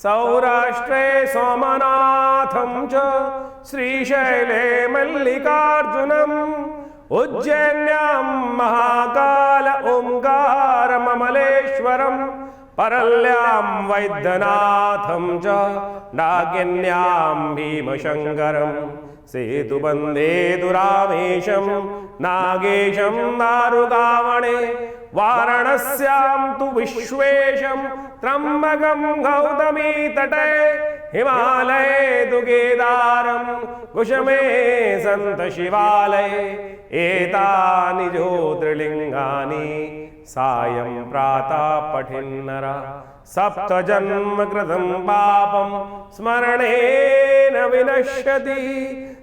सौराष्ट्रे सोमनाथं च श्रीशैले मल्लिकार्जुनम् उज्जैन्यां महाकाल ओंकारममलेश्वरम् परल्यां वैद्यनाथं च नागिन्यां भीमशङ्करम् सेतुबन्धे दुरामेशं नागेशं दारुकावणे वाराणस्यां तु विश्वेशं त्र्यम्बकं गौतमी तटे हिमालये तु केदारं कुशमे सन्त शिवालये एतानि ज्योतिर्लिङ्गानि सायं प्रातः पठिन्नरा सप्तजन्म कृतं पापं स्मरणेन विनश्यति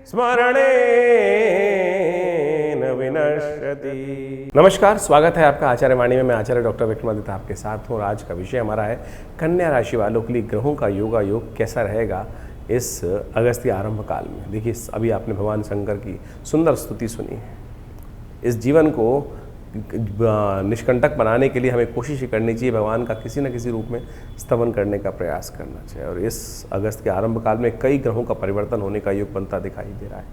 स्मरणेन विनश्यति। नमस्कार, स्वागत है आपका आचार्य वाणी में। मैं आचार्य डॉक्टर विक्रमादित्य आपके साथ हूँ और आज का विषय हमारा है कन्या राशि वालों के लिए ग्रहों का योग कैसा रहेगा इस अगस्त आरंभ काल में। देखिए, अभी आपने भगवान शंकर की सुंदर स्तुति सुनी है। इस जीवन को निष्कंटक बनाने के लिए हमें कोशिश करनी चाहिए, भगवान का किसी न किसी रूप में स्तवन करने का प्रयास करना चाहिए। और इस अगस्त के आरंभ काल में कई ग्रहों का परिवर्तन होने का योग बनता दिखाई दे रहा है।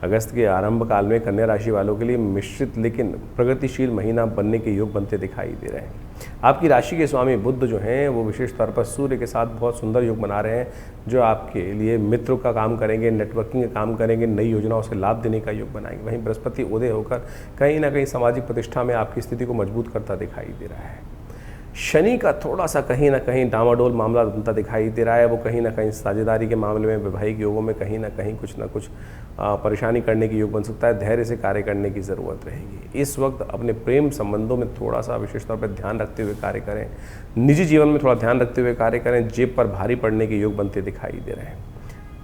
अगस्त के आरंभ काल में कन्या राशि वालों के लिए मिश्रित लेकिन प्रगतिशील महीना बनने के योग बनते दिखाई दे रहे हैं। आपकी राशि के स्वामी बुध जो हैं वो विशेष तौर पर सूर्य के साथ बहुत सुंदर योग बना रहे हैं, जो आपके लिए मित्र का काम करेंगे, नेटवर्किंग का काम करेंगे, नई योजनाओं से लाभ देने का योग बनाएंगे। वहीं बृहस्पति उदय होकर कहीं ना कहीं सामाजिक प्रतिष्ठा में आपकी स्थिति को मजबूत करता दिखाई दे रहा है। शनि का थोड़ा सा कहीं ना कहीं डामाडोल मामला बनता दिखाई दे रहा है। वो कहीं ना कहीं साझेदारी के मामले में, वैवाहिक योगों में कहीं ना कहीं कुछ ना कुछ परेशानी करने की योग बन सकता है। धैर्य से कार्य करने की ज़रूरत रहेगी। इस वक्त अपने प्रेम संबंधों में थोड़ा सा विशेष तौर पर ध्यान रखते हुए कार्य करें। निजी जीवन में थोड़ा ध्यान रखते हुए कार्य करें। जेब पर भारी पड़ने के योग बनते दिखाई दे रहे हैं।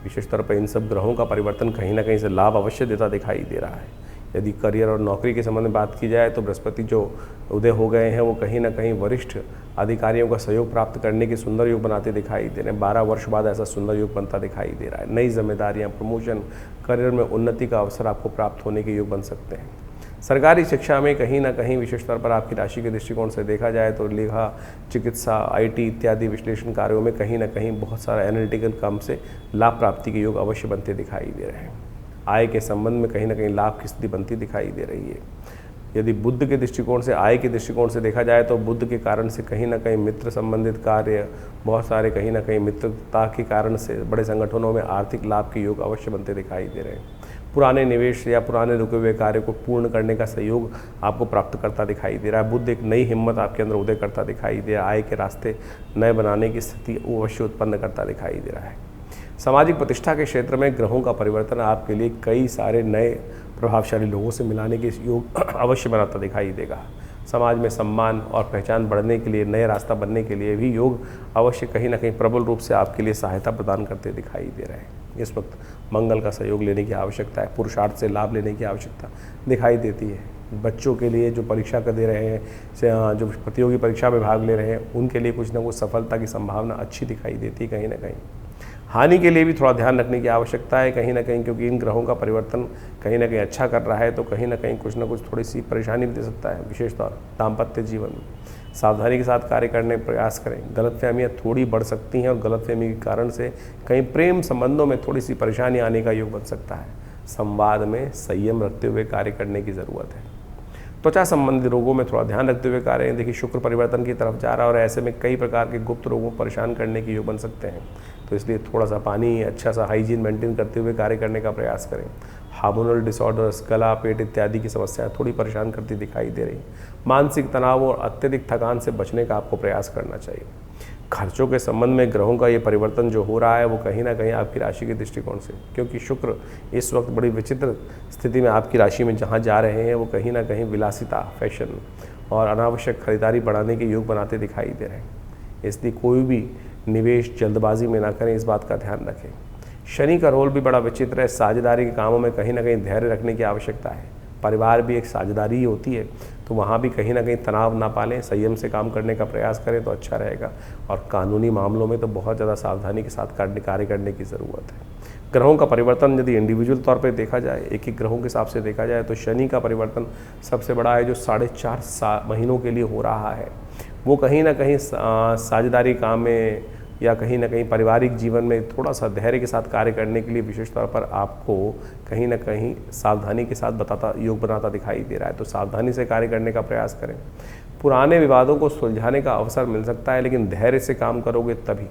विशेष तौर पर इन सब ग्रहों का परिवर्तन कहीं ना कहीं से लाभ अवश्य देता दिखाई दे रहा है। यदि करियर और नौकरी के संबंध में बात की जाए तो बृहस्पति जो उदय हो गए हैं वो कहीं ना कहीं वरिष्ठ अधिकारियों का सहयोग प्राप्त करने की सुंदर योग बनाते दिखाई दे रहे हैं। 12 वर्ष बाद ऐसा सुंदर योग बनता दिखाई दे रहा है। नई जिम्मेदारियां, प्रमोशन, करियर में उन्नति का अवसर आपको प्राप्त होने के योग बन सकते हैं। सरकारी शिक्षा में कहीं ना कहीं विशेष तौर पर आपकी राशि के दृष्टिकोण से देखा जाए तो लेखा, चिकित्सा, IT इत्यादि विश्लेषण कार्यों में कहीं ना कहीं बहुत सारा एनालिटिकल काम से लाभ प्राप्ति के योग अवश्य बनते दिखाई दे रहे हैं। आय के संबंध में कहीं ना कहीं लाभ की स्थिति बनती दिखाई दे रही है। यदि बुध के दृष्टिकोण से, आय के दृष्टिकोण से देखा जाए तो बुध के कारण से कहीं ना कहीं मित्र संबंधित कार्य, बहुत सारे कहीं ना कहीं मित्रता के कारण से बड़े संगठनों में आर्थिक लाभ के योग अवश्य बनते दिखाई दे रहे हैं। पुराने निवेश या पुराने रुके हुए कार्य को पूर्ण करने का सहयोग आपको प्राप्त करता दिखाई दे रहा है। बुध एक नई हिम्मत आपके अंदर उदय करता दिखाई दे रहा है। आय के रास्ते नए बनाने की स्थिति वो अवश्य उत्पन्न करता दिखाई दे रहा है। सामाजिक प्रतिष्ठा के क्षेत्र में ग्रहों का परिवर्तन आपके लिए कई सारे नए प्रभावशाली लोगों से मिलाने के योग अवश्य बनाता दिखाई देगा। समाज में सम्मान और पहचान बढ़ने के लिए, नए रास्ता बनने के लिए भी योग अवश्य कहीं ना कहीं प्रबल रूप से आपके लिए सहायता प्रदान करते दिखाई दे रहे हैं। इस वक्त मंगल का सहयोग लेने की आवश्यकता है। पुरुषार्थ से लाभ लेने की आवश्यकता दिखाई देती है। बच्चों के लिए जो परीक्षा कर दे रहे हैं, जो प्रतियोगी परीक्षा में भाग ले रहे हैं, उनके लिए कुछ ना कुछ सफलता की संभावना अच्छी दिखाई देती है। कहीं ना कहीं हानि के लिए भी थोड़ा ध्यान रखने की आवश्यकता है कहीं ना कहीं, क्योंकि इन ग्रहों का परिवर्तन कहीं ना कहीं अच्छा कर रहा है तो कहीं ना कहीं कुछ ना कुछ थोड़ी सी परेशानी भी दे सकता है। विशेष तौर दाम्पत्य जीवन में सावधानी के साथ कार्य करने का प्रयास करें। गलतफहमियां थोड़ी बढ़ सकती हैं और गलतफहमी के कारण से कहीं प्रेम संबंधों में थोड़ी सी परेशानी आने का योग बन सकता है। संवाद में संयम रखते हुए कार्य करने की ज़रूरत है। त्वचा संबंधी रोगों में थोड़ा ध्यान रखते हुए कार्य। देखिए, शुक्र परिवर्तन की तरफ जा रहा है और ऐसे में कई प्रकार के गुप्त रोगों को परेशान करने के योग बन सकते हैं। तो इसलिए थोड़ा सा पानी, अच्छा सा हाइजीन मेंटेन करते हुए कार्य करने का प्रयास करें। हार्मोनल डिसऑर्डर्स, गला, पेट इत्यादि की समस्याएं थोड़ी परेशान करती दिखाई दे रही। मानसिक तनाव और अत्यधिक थकान से बचने का आपको प्रयास करना चाहिए। खर्चों के संबंध में ग्रहों का ये परिवर्तन जो हो रहा है वो कहीं ना कहीं आपकी राशि के दृष्टिकोण से, क्योंकि शुक्र इस वक्त बड़ी विचित्र स्थिति में आपकी राशि में जहाँ जा रहे हैं वो कहीं ना कहीं विलासिता, फैशन और अनावश्यक खरीदारी बढ़ाने के योग बनाते दिखाई दे रहे हैं। इसलिए कोई भी निवेश जल्दबाजी में ना करें, इस बात का ध्यान रखें। शनि का रोल भी बड़ा विचित्र है। साझेदारी के कामों में कहीं ना कहीं धैर्य रखने की आवश्यकता है। परिवार भी एक साझेदारी ही होती है, तो वहाँ भी कहीं ना कहीं तनाव ना पालें, संयम से काम करने का प्रयास करें तो अच्छा रहेगा। और कानूनी मामलों में तो बहुत ज़्यादा सावधानी के साथ कार्य करने की ज़रूरत है। ग्रहों का परिवर्तन यदि इंडिविजुअल तौर पर देखा जाए, एक एक ग्रहों के हिसाब से देखा जाए तो शनि का परिवर्तन सबसे बड़ा है, जो 4.5 महीनों के लिए हो रहा है। वो कहीं ना कहीं साझेदारी काम में या कहीं ना कहीं पारिवारिक जीवन में थोड़ा सा धैर्य के साथ कार्य करने के लिए विशेष तौर पर आपको कहीं ना कहीं सावधानी के साथ योग बनाता दिखाई दे रहा है। तो सावधानी से कार्य करने का प्रयास करें। पुराने विवादों को सुलझाने का अवसर मिल सकता है, लेकिन धैर्य से काम करोगे तभी।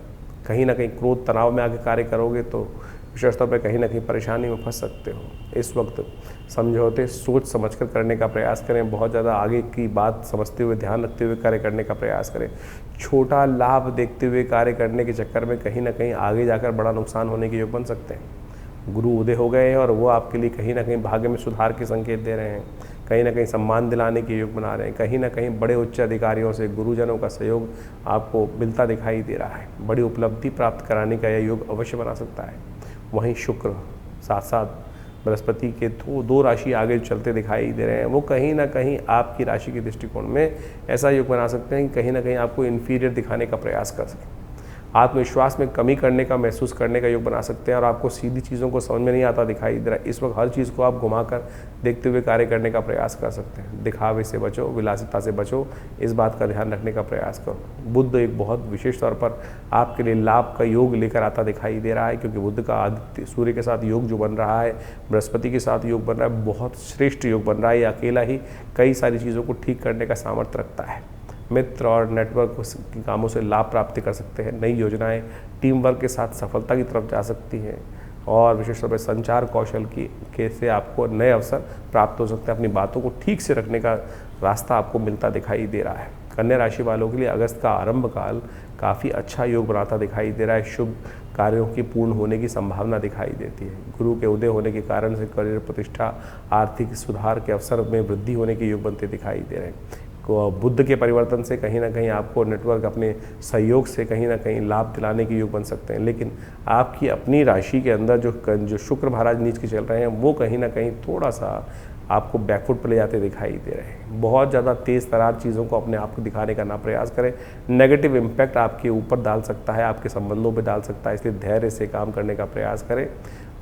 कहीं ना कहीं क्रोध तनाव में आके कार्य करोगे तो विशेष तौर पर कहीं ना कहीं परेशानी में फंस सकते हो। इस वक्त समझौते सोच समझकर करने का प्रयास करें। बहुत ज़्यादा आगे की बात समझते हुए, ध्यान रखते हुए कार्य करने का प्रयास करें। छोटा लाभ देखते हुए कार्य करने के चक्कर में कहीं ना कहीं आगे जाकर बड़ा नुकसान होने के योग बन सकते हैं। गुरु उदय हो गए हैं और वो आपके लिए कहीं ना कहीं भाग्य में सुधार के संकेत दे रहे हैं। कहीं ना कहीं सम्मान दिलाने के योग बना रहे हैं। कहीं ना कहीं बड़े उच्च अधिकारियों से, गुरुजनों का सहयोग आपको मिलता दिखाई दे रहा है। बड़ी उपलब्धि प्राप्त कराने का यह योग अवश्य बना सकता है। वहीं शुक्र साथ साथ बृहस्पति के दो राशि आगे चलते दिखाई दे रहे हैं। वो कहीं ना कहीं आपकी राशि के दृष्टिकोण में ऐसा योग बना सकते हैं कि कहीं ना कहीं आपको इन्फीरियर दिखाने का प्रयास कर सकें। आत्मविश्वास में कमी करने का, महसूस करने का योग बना सकते हैं और आपको सीधी चीज़ों को समझ में नहीं आता दिखाई दे रहा है। इस वक्त हर चीज़ को आप घुमाकर देखते हुए कार्य करने का प्रयास कर सकते हैं। दिखावे से बचो, विलासिता से बचो, इस बात का ध्यान रखने का प्रयास करो। बुध एक बहुत विशेष तौर पर आपके लिए लाभ का योग लेकर आता दिखाई दे रहा है, क्योंकि बुध का आदित्य सूर्य के साथ योग जो बन रहा है, बृहस्पति के साथ योग बन रहा है, बहुत श्रेष्ठ योग बन रहा है। ये अकेला ही कई सारी चीज़ों को ठीक करने का सामर्थ्य रखता है। मित्र और नेटवर्क के कामों से लाभ प्राप्ति कर सकते हैं। नई योजनाएं टीम वर्क के साथ सफलता की तरफ जा सकती हैं और विशेष तौर पर संचार कौशल के से आपको नए अवसर प्राप्त हो सकते हैं। अपनी बातों को ठीक से रखने का रास्ता आपको मिलता दिखाई दे रहा है। कन्या राशि वालों के लिए अगस्त का आरंभ काल काफ़ी अच्छा योग बनाता दिखाई दे रहा है। शुभ कार्यों की पूर्ण होने की संभावना दिखाई देती है। गुरु के उदय होने के कारण से करियर, प्रतिष्ठा, आर्थिक सुधार के अवसर में वृद्धि होने के योग बनते दिखाई दे रहे हैं। बुध के परिवर्तन से कहीं ना कहीं आपको नेटवर्क अपने सहयोग से कहीं ना कहीं लाभ दिलाने के योग बन सकते हैं। लेकिन आपकी अपनी राशि के अंदर जो शुक्र महाराज नीच के चल रहे हैं, वो कहीं ना कहीं थोड़ा सा आपको बैकफुट पर ले जाते दिखाई दे रहे हैं। बहुत ज़्यादा तेज़ तरार चीज़ों को अपने आप को दिखाने का ना प्रयास करें। नेगेटिव इम्पैक्ट आपके ऊपर डाल सकता है, आपके संबंधों पे डाल सकता है, इसलिए धैर्य से काम करने का प्रयास करें।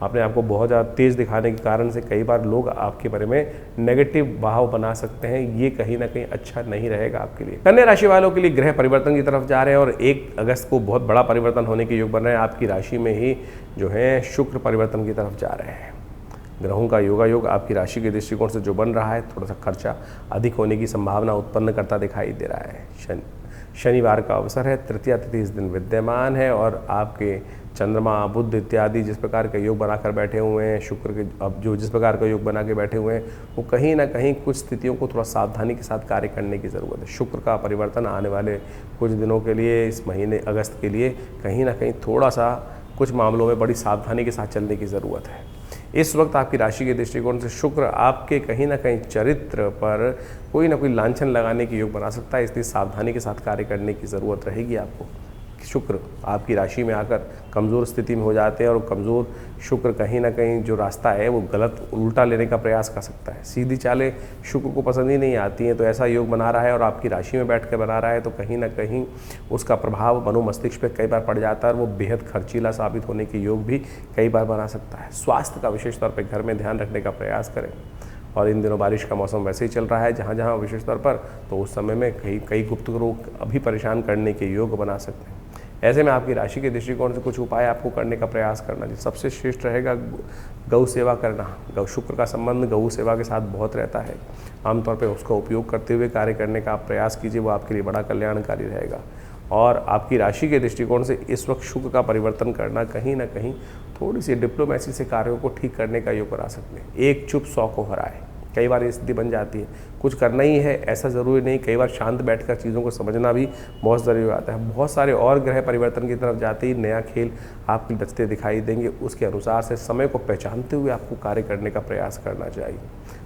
अपने आप को बहुत ज़्यादा तेज़ दिखाने के कारण से कई बार लोग आपके बारे में नेगेटिव भाव बना सकते हैं। ये कहीं ना कहीं अच्छा नहीं रहेगा आपके लिए। कन्या राशि वालों के लिए ग्रह परिवर्तन की तरफ जा रहे हैं और 1 अगस्त को बहुत बड़ा परिवर्तन होने के योग बन रहे हैं। आपकी राशि में ही जो है शुक्र परिवर्तन की तरफ जा रहे हैं। ग्रहों का योग आपकी राशि के दृष्टिकोण से जो बन रहा है, थोड़ा सा खर्चा अधिक होने की संभावना उत्पन्न करता दिखाई दे रहा है। शनिवार का अवसर है, तृतीया तिथि इस दिन विद्यमान है और आपके चंद्रमा, बुध इत्यादि जिस प्रकार का योग बनाकर बैठे हुए हैं, शुक्र के अब जो जिस प्रकार का योग बना के बैठे हुए हैं, वो कहीं ना कहीं कुछ स्थितियों को थोड़ा सावधानी के साथ कार्य करने की ज़रूरत है। शुक्र का परिवर्तन आने वाले कुछ दिनों के लिए, इस महीने अगस्त के लिए कहीं ना कहीं थोड़ा सा कुछ मामलों में बड़ी सावधानी के साथ चलने की ज़रूरत है। इस वक्त आपकी राशि के दृष्टिकोण से शुक्र आपके कहीं ना कहीं चरित्र पर कोई ना कोई लांछन लगाने के योग बना सकता है, इसलिए सावधानी के साथ कार्य करने की ज़रूरत रहेगी आपको। शुक्र आपकी राशि में आकर कमज़ोर स्थिति में हो जाते हैं और कमज़ोर शुक्र कहीं ना कहीं जो रास्ता है वो गलत उल्टा लेने का प्रयास कर सकता है। सीधी चालें शुक्र को पसंद ही नहीं आती हैं, तो ऐसा योग बना रहा है और आपकी राशि में बैठ कर बना रहा है, तो कहीं ना कहीं उसका प्रभाव मनोमस्तिष्क पे कई बार पड़ जाता है और वो बेहद खर्चीला साबित होने के योग भी कई बार बना सकता है। स्वास्थ्य का विशेष तौर पर घर में ध्यान रखने का प्रयास करें। और इन दिनों बारिश का मौसम वैसे ही चल रहा है जहाँ जहाँ विशेष तौर पर, तो उस समय में कई गुप्त रोग अभी परेशान करने के योग बना सकते हैं। ऐसे में आपकी राशि के दृष्टिकोण से कुछ उपाय आपको करने का प्रयास करना चाहिए। सबसे श्रेष्ठ रहेगा गौ सेवा करना। शुक्र का संबंध गौ सेवा के साथ बहुत रहता है। आमतौर पर उसका उपयोग करते हुए कार्य करने का आप प्रयास कीजिए, वो आपके लिए बड़ा कल्याणकारी रहेगा। और आपकी राशि के दृष्टिकोण से इस वक्त शुक्र का परिवर्तन करना कहीं ना कहीं थोड़ी सी डिप्लोमेसी से कार्यों को ठीक करने का योग बना सकते हैं। एक चुप 100 को हराए, कई बार ये स्थिति बन जाती है। कुछ करना ही है ऐसा ज़रूरी नहीं, कई बार शांत बैठकर चीज़ों को समझना भी बहुत ज़रूरी हो जाता है। बहुत सारे और ग्रह परिवर्तन की तरफ जाते ही नया खेल आपके बचते दिखाई देंगे। उसके अनुसार से समय को पहचानते हुए आपको कार्य करने का प्रयास करना चाहिए।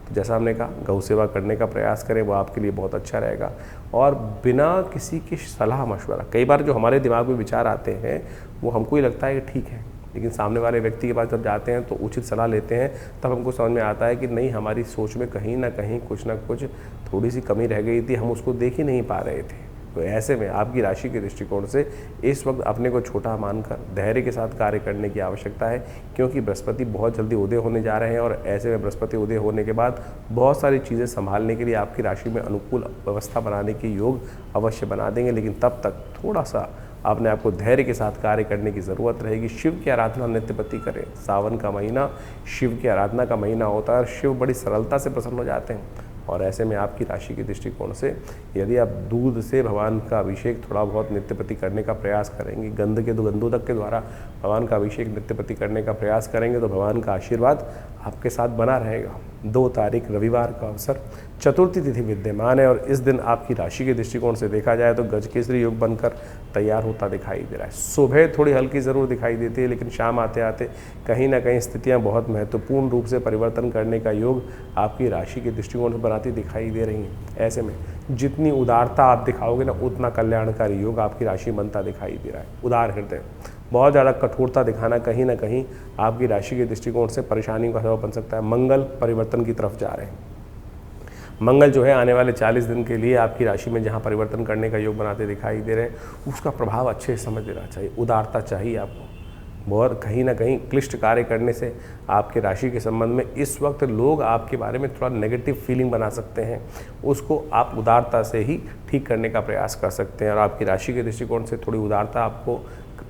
तो जैसा हमने कहा, गौ सेवा करने का प्रयास करें, वो आपके लिए बहुत अच्छा रहेगा। और बिना किसी की सलाह मशवरा, कई बार जो हमारे दिमाग में विचार आते हैं वो हमको ही लगता है कि ठीक है, लेकिन सामने वाले व्यक्ति के पास जब जाते हैं तो उचित सलाह लेते हैं, तब हमको समझ में आता है कि नहीं, हमारी सोच में कहीं ना कुछ थोड़ी सी कमी रह गई थी, हम उसको देख ही नहीं पा रहे थे। तो ऐसे में आपकी राशि के दृष्टिकोण से इस वक्त अपने को छोटा मानकर धैर्य के साथ कार्य करने की आवश्यकता है, क्योंकि बृहस्पति बहुत जल्दी उदय होने जा रहे हैं और ऐसे में बृहस्पति उदय होने के बाद बहुत सारी चीज़ें संभालने के लिए आपकी राशि में अनुकूल व्यवस्था बनाने के योग अवश्य बना देंगे। लेकिन तब तक थोड़ा सा अपने आप को धैर्य के साथ कार्य करने की ज़रूरत रहेगी। शिव की आराधना नित्य प्रति करें। सावन का महीना शिव की आराधना का महीना होता है और शिव बड़ी सरलता से प्रसन्न हो जाते हैं। और ऐसे में आपकी राशि के दृष्टिकोण से यदि आप दूध से भगवान का अभिषेक थोड़ा बहुत नित्य प्रति करने का प्रयास करेंगे, गंधोदक के द्वारा भगवान का अभिषेक नित्य प्रति करने का प्रयास करेंगे, तो भगवान का आशीर्वाद आपके साथ बना रहेगा। 2 तारीख रविवार का अवसर, चतुर्थी तिथि विद्यमान है और इस दिन आपकी राशि के दृष्टिकोण से देखा जाए तो गजकेसरी योग बनकर तैयार होता दिखाई दे रहा है। सुबह थोड़ी हल्की ज़रूर दिखाई देती है, लेकिन शाम आते आते कहीं ना कहीं स्थितियां बहुत महत्वपूर्ण रूप से परिवर्तन करने का योग आपकी राशि के दृष्टिकोण से बनाती दिखाई दे रही हैं। ऐसे में जितनी उदारता आप दिखाओगे ना, उतना कल्याणकारी योग आपकी राशि बनता दिखाई दे रहा है। उदार हृदय, बहुत ज़्यादा कठोरता दिखाना कहीं ना कहीं आपकी राशि के दृष्टिकोण से परेशानी का सबब बन सकता है। मंगल परिवर्तन की तरफ जा रहे हैं। मंगल जो है आने वाले 40 दिन के लिए आपकी राशि में जहां परिवर्तन करने का योग बनाते दिखाई दे रहे हैं, उसका प्रभाव अच्छे से समझ लेना चाहिए। उदारता चाहिए आपको। बहुत कहीं ना कहीं क्लिष्ट कार्य करने से आपके राशि के संबंध में इस वक्त लोग आपके बारे में थोड़ा नेगेटिव फीलिंग बना सकते हैं, उसको आप उदारता से ही ठीक करने का प्रयास कर सकते हैं। और आपकी राशि के दृष्टिकोण से थोड़ी उदारता आपको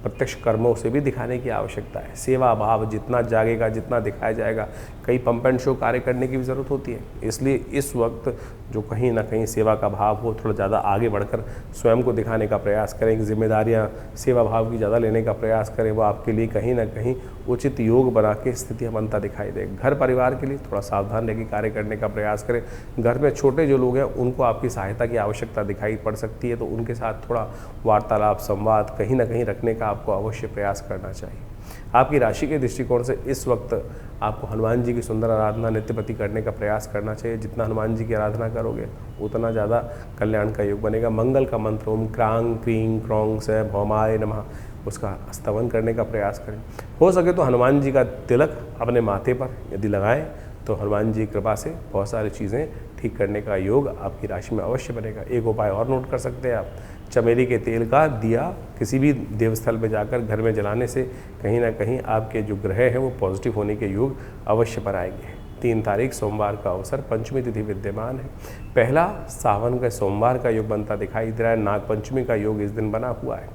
प्रत्यक्ष कर्मों से भी दिखाने की आवश्यकता है। सेवा भाव जितना जागेगा, जितना दिखाया जाएगा, कई पंप एंड शो कार्य करने की भी ज़रूरत होती है। इसलिए इस वक्त जो कहीं ना कहीं सेवा का भाव हो, थोड़ा ज़्यादा आगे बढ़कर स्वयं को दिखाने का प्रयास करें, जिम्मेदारियां सेवा भाव की ज़्यादा लेने का प्रयास करें, वो आपके लिए कहीं ना कहीं उचित योग बना के स्थितियाँ बनता दिखाई देगा। घर परिवार के लिए थोड़ा सावधान रह के कार्य करने का प्रयास करें। घर में छोटे जो लोग हैं उनको आपकी सहायता की आवश्यकता दिखाई पड़ सकती है, तो उनके साथ थोड़ा वार्तालाप, संवाद कहीं ना कहीं रखने का आपको अवश्य प्रयास करना चाहिए। आपकी राशि के दृष्टिकोण से इस वक्त आपको हनुमान जी की सुंदर आराधना नित्य प्रति करने का प्रयास करना चाहिए। जितना हनुमान जी की आराधना करोगे उतना ज़्यादा कल्याण का योग बनेगा। मंगल का मंत्र ओम क्रांग क्रीं क्रौंग से भौमाय नमः, उसका स्तवन करने का प्रयास करें। हो सके तो हनुमान जी का तिलक अपने माथे पर यदि लगाएं तो हनुमान जी की कृपा से बहुत सारी चीज़ें ठीक करने का योग आपकी राशि में अवश्य बनेगा। एक उपाय और नोट कर सकते हैं आप, चमेली के तेल का दिया किसी भी देवस्थल में जाकर घर में जलाने से कहीं ना कहीं आपके जो ग्रह हैं वो पॉजिटिव होने के योग अवश्य बनाएंगे। 3 तारीख सोमवार का अवसर, पंचमी तिथि विद्यमान है। पहला सावन का सोमवार का योग बनता दिखाई दे रहा है। नाग पंचमी का योग इस दिन बना हुआ है।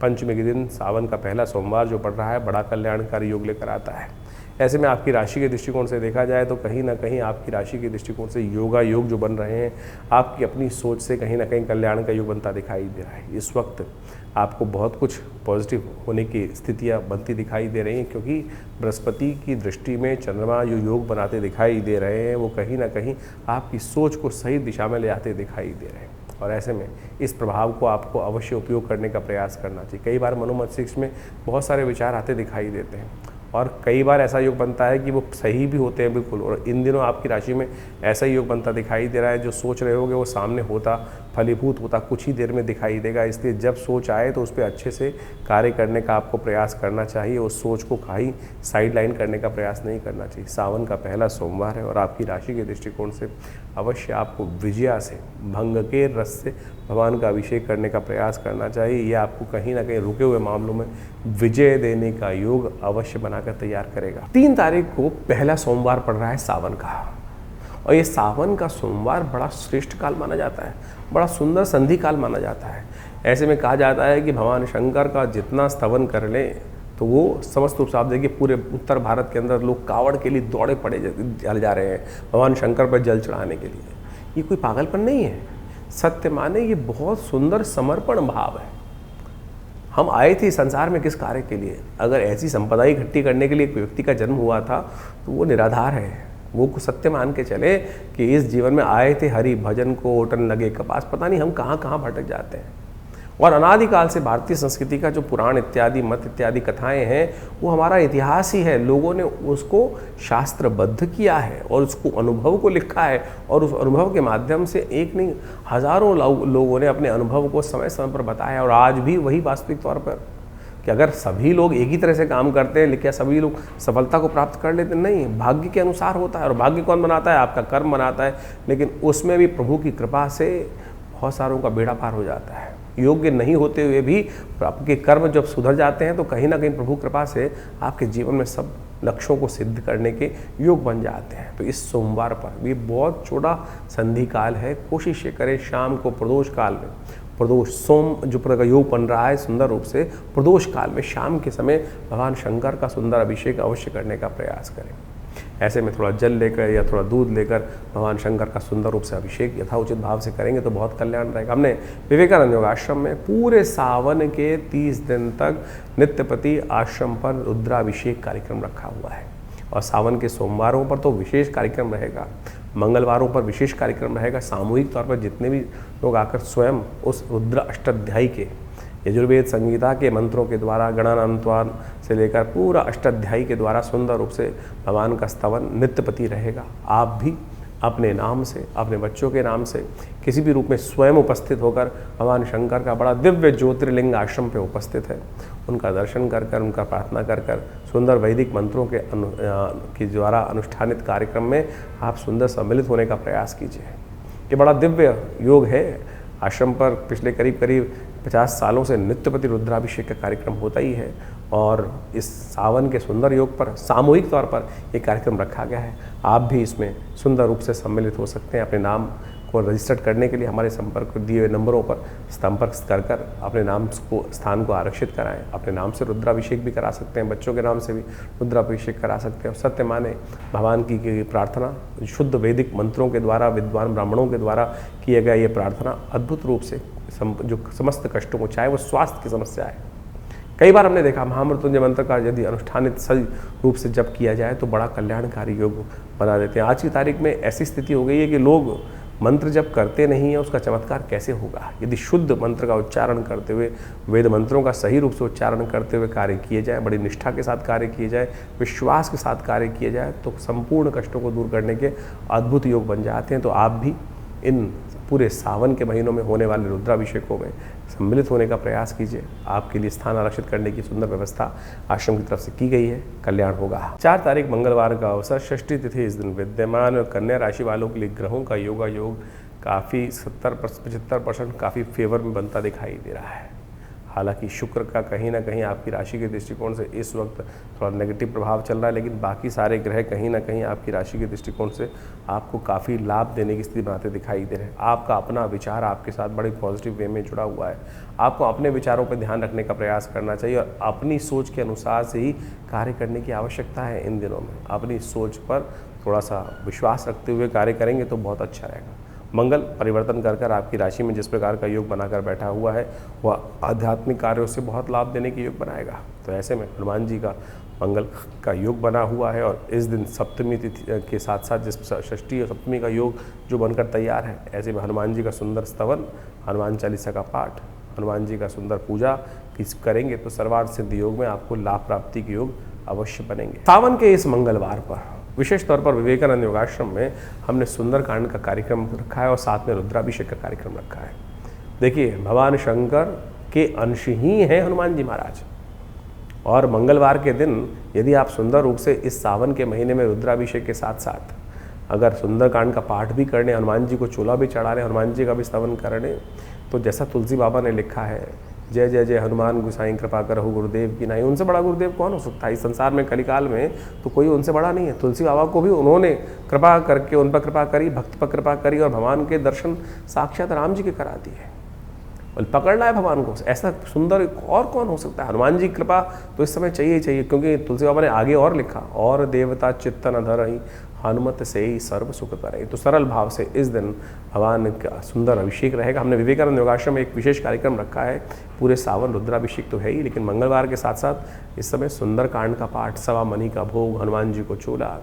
पंचमी के दिन सावन का पहला सोमवार जो पड़ रहा है, बड़ा कल्याणकारी योग लेकर आता है। ऐसे में आपकी राशि के दृष्टिकोण से देखा जाए तो कहीं ना कहीं आपकी राशि के दृष्टिकोण से योगा योग जो बन रहे हैं, आपकी अपनी सोच से कहीं ना कहीं कल्याण का योग बनता दिखाई दे रहा है। इस वक्त आपको बहुत कुछ पॉजिटिव होने की स्थितियां बनती दिखाई दे रही हैं, क्योंकि बृहस्पति की दृष्टि में चंद्रमा जो योग बनाते दिखाई दे रहे हैं वो कहीं ना कहीं आपकी सोच को सही दिशा में ले आते दिखाई दे रहे हैं। और ऐसे में इस प्रभाव को आपको अवश्य उपयोग करने का प्रयास करना चाहिए। कई बार मनोमस्तिष्क में बहुत सारे विचार आते दिखाई देते हैं और कई बार ऐसा योग बनता है कि वो सही भी होते हैं बिल्कुल। और इन दिनों आपकी राशि में ऐसा ही योग बनता दिखाई दे रहा है, जो सोच रहे होगे वो सामने होता, फलीभूत होता कुछ ही देर में दिखाई देगा। इसलिए जब सोच आए तो उस पर अच्छे से कार्य करने का आपको प्रयास करना चाहिए। उस सोच को कहीं साइड लाइन करने का प्रयास नहीं करना चाहिए। सावन का पहला सोमवार है और आपकी राशि के दृष्टिकोण से अवश्य आपको विजया से, भंग के रस से भगवान का अभिषेक करने का प्रयास करना चाहिए। ये आपको कहीं ना कहीं रुके हुए मामलों में विजय देने का योग अवश्य बनाकर तैयार करेगा। 3 तारीख को पहला सोमवार पड़ रहा है सावन का, और ये सावन का सोमवार बड़ा श्रेष्ठ काल माना जाता है, बड़ा सुंदर संधि काल माना जाता है। ऐसे में कहा जाता है कि भगवान शंकर का जितना स्तवन कर लें तो वो समस्त रूप से आप देखिए पूरे उत्तर भारत के अंदर लोग कावड़ के लिए दौड़े पड़े जा रहे हैं भगवान शंकर पर जल चढ़ाने के लिए। ये कोई पागलपन नहीं है, सत्य माने ये बहुत सुंदर समर्पण भाव है। हम आए थे संसार में किस कार्य के लिए? अगर ऐसी संपदा इकट्ठी करने के लिए एक व्यक्ति का जन्म हुआ था तो वो निराधार है। वो सत्य मान के चले कि इस जीवन में आए थे हरि भजन को ओटन लगे कपास। पता नहीं हम कहाँ कहाँ भटक जाते हैं। और अनादिकाल से भारतीय संस्कृति का जो पुराण इत्यादि मत इत्यादि कथाएं हैं वो हमारा इतिहास ही है। लोगों ने उसको शास्त्रबद्ध किया है और उसको अनुभव को लिखा है, और उस अनुभव के माध्यम से एक नहीं हजारों लोगों ने अपने अनुभव को समय समय पर बताया। और आज भी वही वास्तविक तौर पर कि अगर सभी लोग एक ही तरह से काम करते हैं, लेकिन सभी लोग सफलता को प्राप्त कर लेते नहीं। भाग्य के अनुसार होता है, और भाग्य कौन बनाता है? आपका कर्म बनाता है। लेकिन उसमें भी प्रभु की कृपा से बहुत सारों का बेड़ा पार हो जाता है। योग्य नहीं होते हुए भी आपके कर्म जब सुधर जाते हैं तो कहीं ना कहीं प्रभु कृपा से आपके जीवन में सब लक्ष्यों को सिद्ध करने के योग बन जाते हैं। तो इस सोमवार पर भी बहुत छोटा संधि काल है, कोशिश ये करें शाम को प्रदोष काल में प्रदोष सोम जो का योग बन रहा है सुंदर रूप से, प्रदोष काल में शाम के समय भगवान शंकर का सुंदर अभिषेक अवश्य करने का प्रयास करें। ऐसे में थोड़ा जल लेकर या थोड़ा दूध लेकर भगवान शंकर का सुंदर रूप से अभिषेक यथाउचित भाव से करेंगे तो बहुत कल्याण रहेगा। हमने विवेकानंद योग आश्रम में पूरे सावन के 30 दिन तक नित्यप्रति आश्रम पर रुद्राभिषेक कार्यक्रम रखा हुआ है, और सावन के सोमवारों पर तो विशेष कार्यक्रम रहेगा, मंगलवारों पर विशेष कार्यक्रम रहेगा। सामूहिक तौर पर जितने भी लोग आकर स्वयं उस रुद्र अष्टाध्यायी के यजुर्वेद संगीता के मंत्रों के द्वारा गणानान्त्वान से लेकर पूरा अष्टाध्यायी के द्वारा सुंदर रूप से भगवान का स्तवन नित्यप्रति रहेगा। आप भी अपने नाम से, अपने बच्चों के नाम से किसी भी रूप में स्वयं उपस्थित होकर भगवान शंकर का बड़ा दिव्य ज्योतिर्लिंग आश्रम पे उपस्थित है, उनका दर्शन कर कर, उनका प्रार्थना कर कर, सुंदर वैदिक मंत्रों के द्वारा अनुष्ठानित कार्यक्रम में आप सुंदर सम्मिलित होने का प्रयास कीजिए। ये बड़ा दिव्य योग है। आश्रम पर पिछले करीब 50 सालों से नित्यप्रति रुद्राभिषेक का कार्यक्रम होता ही है, और इस सावन के सुंदर योग पर सामूहिक तौर पर ये कार्यक्रम रखा गया है। आप भी इसमें सुंदर रूप से सम्मिलित हो सकते हैं। अपने नाम को रजिस्टर्ड करने के लिए हमारे संपर्क दिए हुए नंबरों पर संपर्क कर अपने नाम को, स्थान को आरक्षित कराएं। अपने नाम से रुद्राभिषेक भी करा सकते हैं, बच्चों के नाम से भी रुद्राभिषेक करा सकते हैं। और सत्य माने भगवान की प्रार्थना शुद्ध वैदिक मंत्रों के द्वारा, विद्वान ब्राह्मणों के द्वारा किया गया ये प्रार्थना अद्भुत रूप से जो समस्त कष्टों को, चाहे वो स्वास्थ्य की समस्या है, कई बार हमने देखा महामृत्युंजय मंत्र का यदि अनुष्ठानित सही रूप से जप किया जाए तो बड़ा कल्याणकारी योग बना देते हैं। आज की तारीख में ऐसी स्थिति हो गई है कि लोग मंत्र जप करते नहीं है, उसका चमत्कार कैसे होगा। यदि शुद्ध मंत्र का उच्चारण करते हुए, वेद मंत्रों का सही रूप से उच्चारण करते हुए कार्य किए जाए, बड़ी निष्ठा के साथ कार्य किए जाए, विश्वास के साथ कार्य किए जाए, तो संपूर्ण कष्टों को दूर करने के अद्भुत योग बन जाते हैं। तो आप भी इन पूरे सावन के महीनों में होने वाले रुद्राभिषेकों में सम्मिलित होने का प्रयास कीजिए। आपके लिए स्थान आरक्षित करने की सुंदर व्यवस्था आश्रम की तरफ से की गई है, कल्याण होगा। 4 तारीख मंगलवार का अवसर, षष्ठी तिथि इस दिन विद्यमान, और कन्या राशि वालों के लिए ग्रहों का योग काफ़ी 70-75% काफ़ी फेवर में बनता दिखाई दे रहा है। हालांकि शुक्र का कहीं ना कहीं आपकी राशि के दृष्टिकोण से इस वक्त थोड़ा नेगेटिव प्रभाव चल रहा है, लेकिन बाकी सारे ग्रह कहीं ना कहीं आपकी राशि के दृष्टिकोण से आपको काफ़ी लाभ देने की स्थिति बनाते दिखाई दे रहे हैं। आपका अपना विचार आपके साथ बड़े पॉजिटिव वे में जुड़ा हुआ है। आपको अपने विचारों पर ध्यान रखने का प्रयास करना चाहिए और अपनी सोच के अनुसार से ही कार्य करने की आवश्यकता है। इन दिनों में अपनी सोच पर थोड़ा सा विश्वास रखते हुए कार्य करेंगे तो बहुत अच्छा रहेगा। मंगल परिवर्तन कर कर आपकी राशि में जिस प्रकार का योग बनाकर बैठा हुआ है वह आध्यात्मिक कार्यों से बहुत लाभ देने के योग बनाएगा। तो ऐसे में हनुमान जी का मंगल का योग बना हुआ है, और इस दिन सप्तमी तिथि के साथ साथ जिस षष्ठी और सप्तमी का योग जो बनकर तैयार है, ऐसे में हनुमान जी का सुंदर स्तवन, हनुमान चालीसा का पाठ, हनुमान जी का सुंदर पूजा करेंगे तो सर्वार्थ सिद्धि योग में आपको लाभ प्राप्ति के योग अवश्य बनेंगे। सावन के इस मंगलवार पर विशेष तौर पर विवेकानंद योगाश्रम में हमने सुंदरकांड का कार्यक्रम रखा है और साथ में रुद्राभिषेक का कार्यक्रम रखा है। देखिए, भगवान शंकर के अंश ही हैं हनुमान जी महाराज, और मंगलवार के दिन यदि आप सुंदर रूप से इस सावन के महीने में रुद्राभिषेक के साथ साथ अगर सुंदरकांड का पाठ भी करने, हनुमान जी को चोला भी चढ़ा रहे, हनुमान जी का भी स्तवन करने, तो जैसा तुलसी बाबा ने लिखा है, जय जय जय हनुमान गुसाई कृपा करहु गुरुदेव की नाई। उनसे बड़ा गुरुदेव कौन हो सकता है इस संसार में, कलिकाल में तो कोई उनसे बड़ा नहीं है। तुलसी बाबा को भी उन्होंने कृपा करके उन पर कृपा करी, भक्त पर कृपा करी, और भगवान के दर्शन साक्षात राम जी के करा दिए। पकड़ना है भगवान को, ऐसा सुंदर और कौन हो सकता है। हनुमान जी कृपा तो इस समय चाहिए ही चाहिए, क्योंकि तुलसी बाबा ने आगे और लिखा, और देवता चित्त न धरहि हनुमत से ही सर्व सुख करे। तो सरल भाव से इस दिन भगवान का सुंदर अभिषेक रहेगा। हमने विवेकानंद योगाश्रम में एक विशेष कार्यक्रम रखा है। पूरे सावन रुद्राभिषेक तो है ही, लेकिन मंगलवार के साथ साथ इस समय सुंदरकांड का पाठ, सवा मणि का भोग, हनुमान जी को चोला,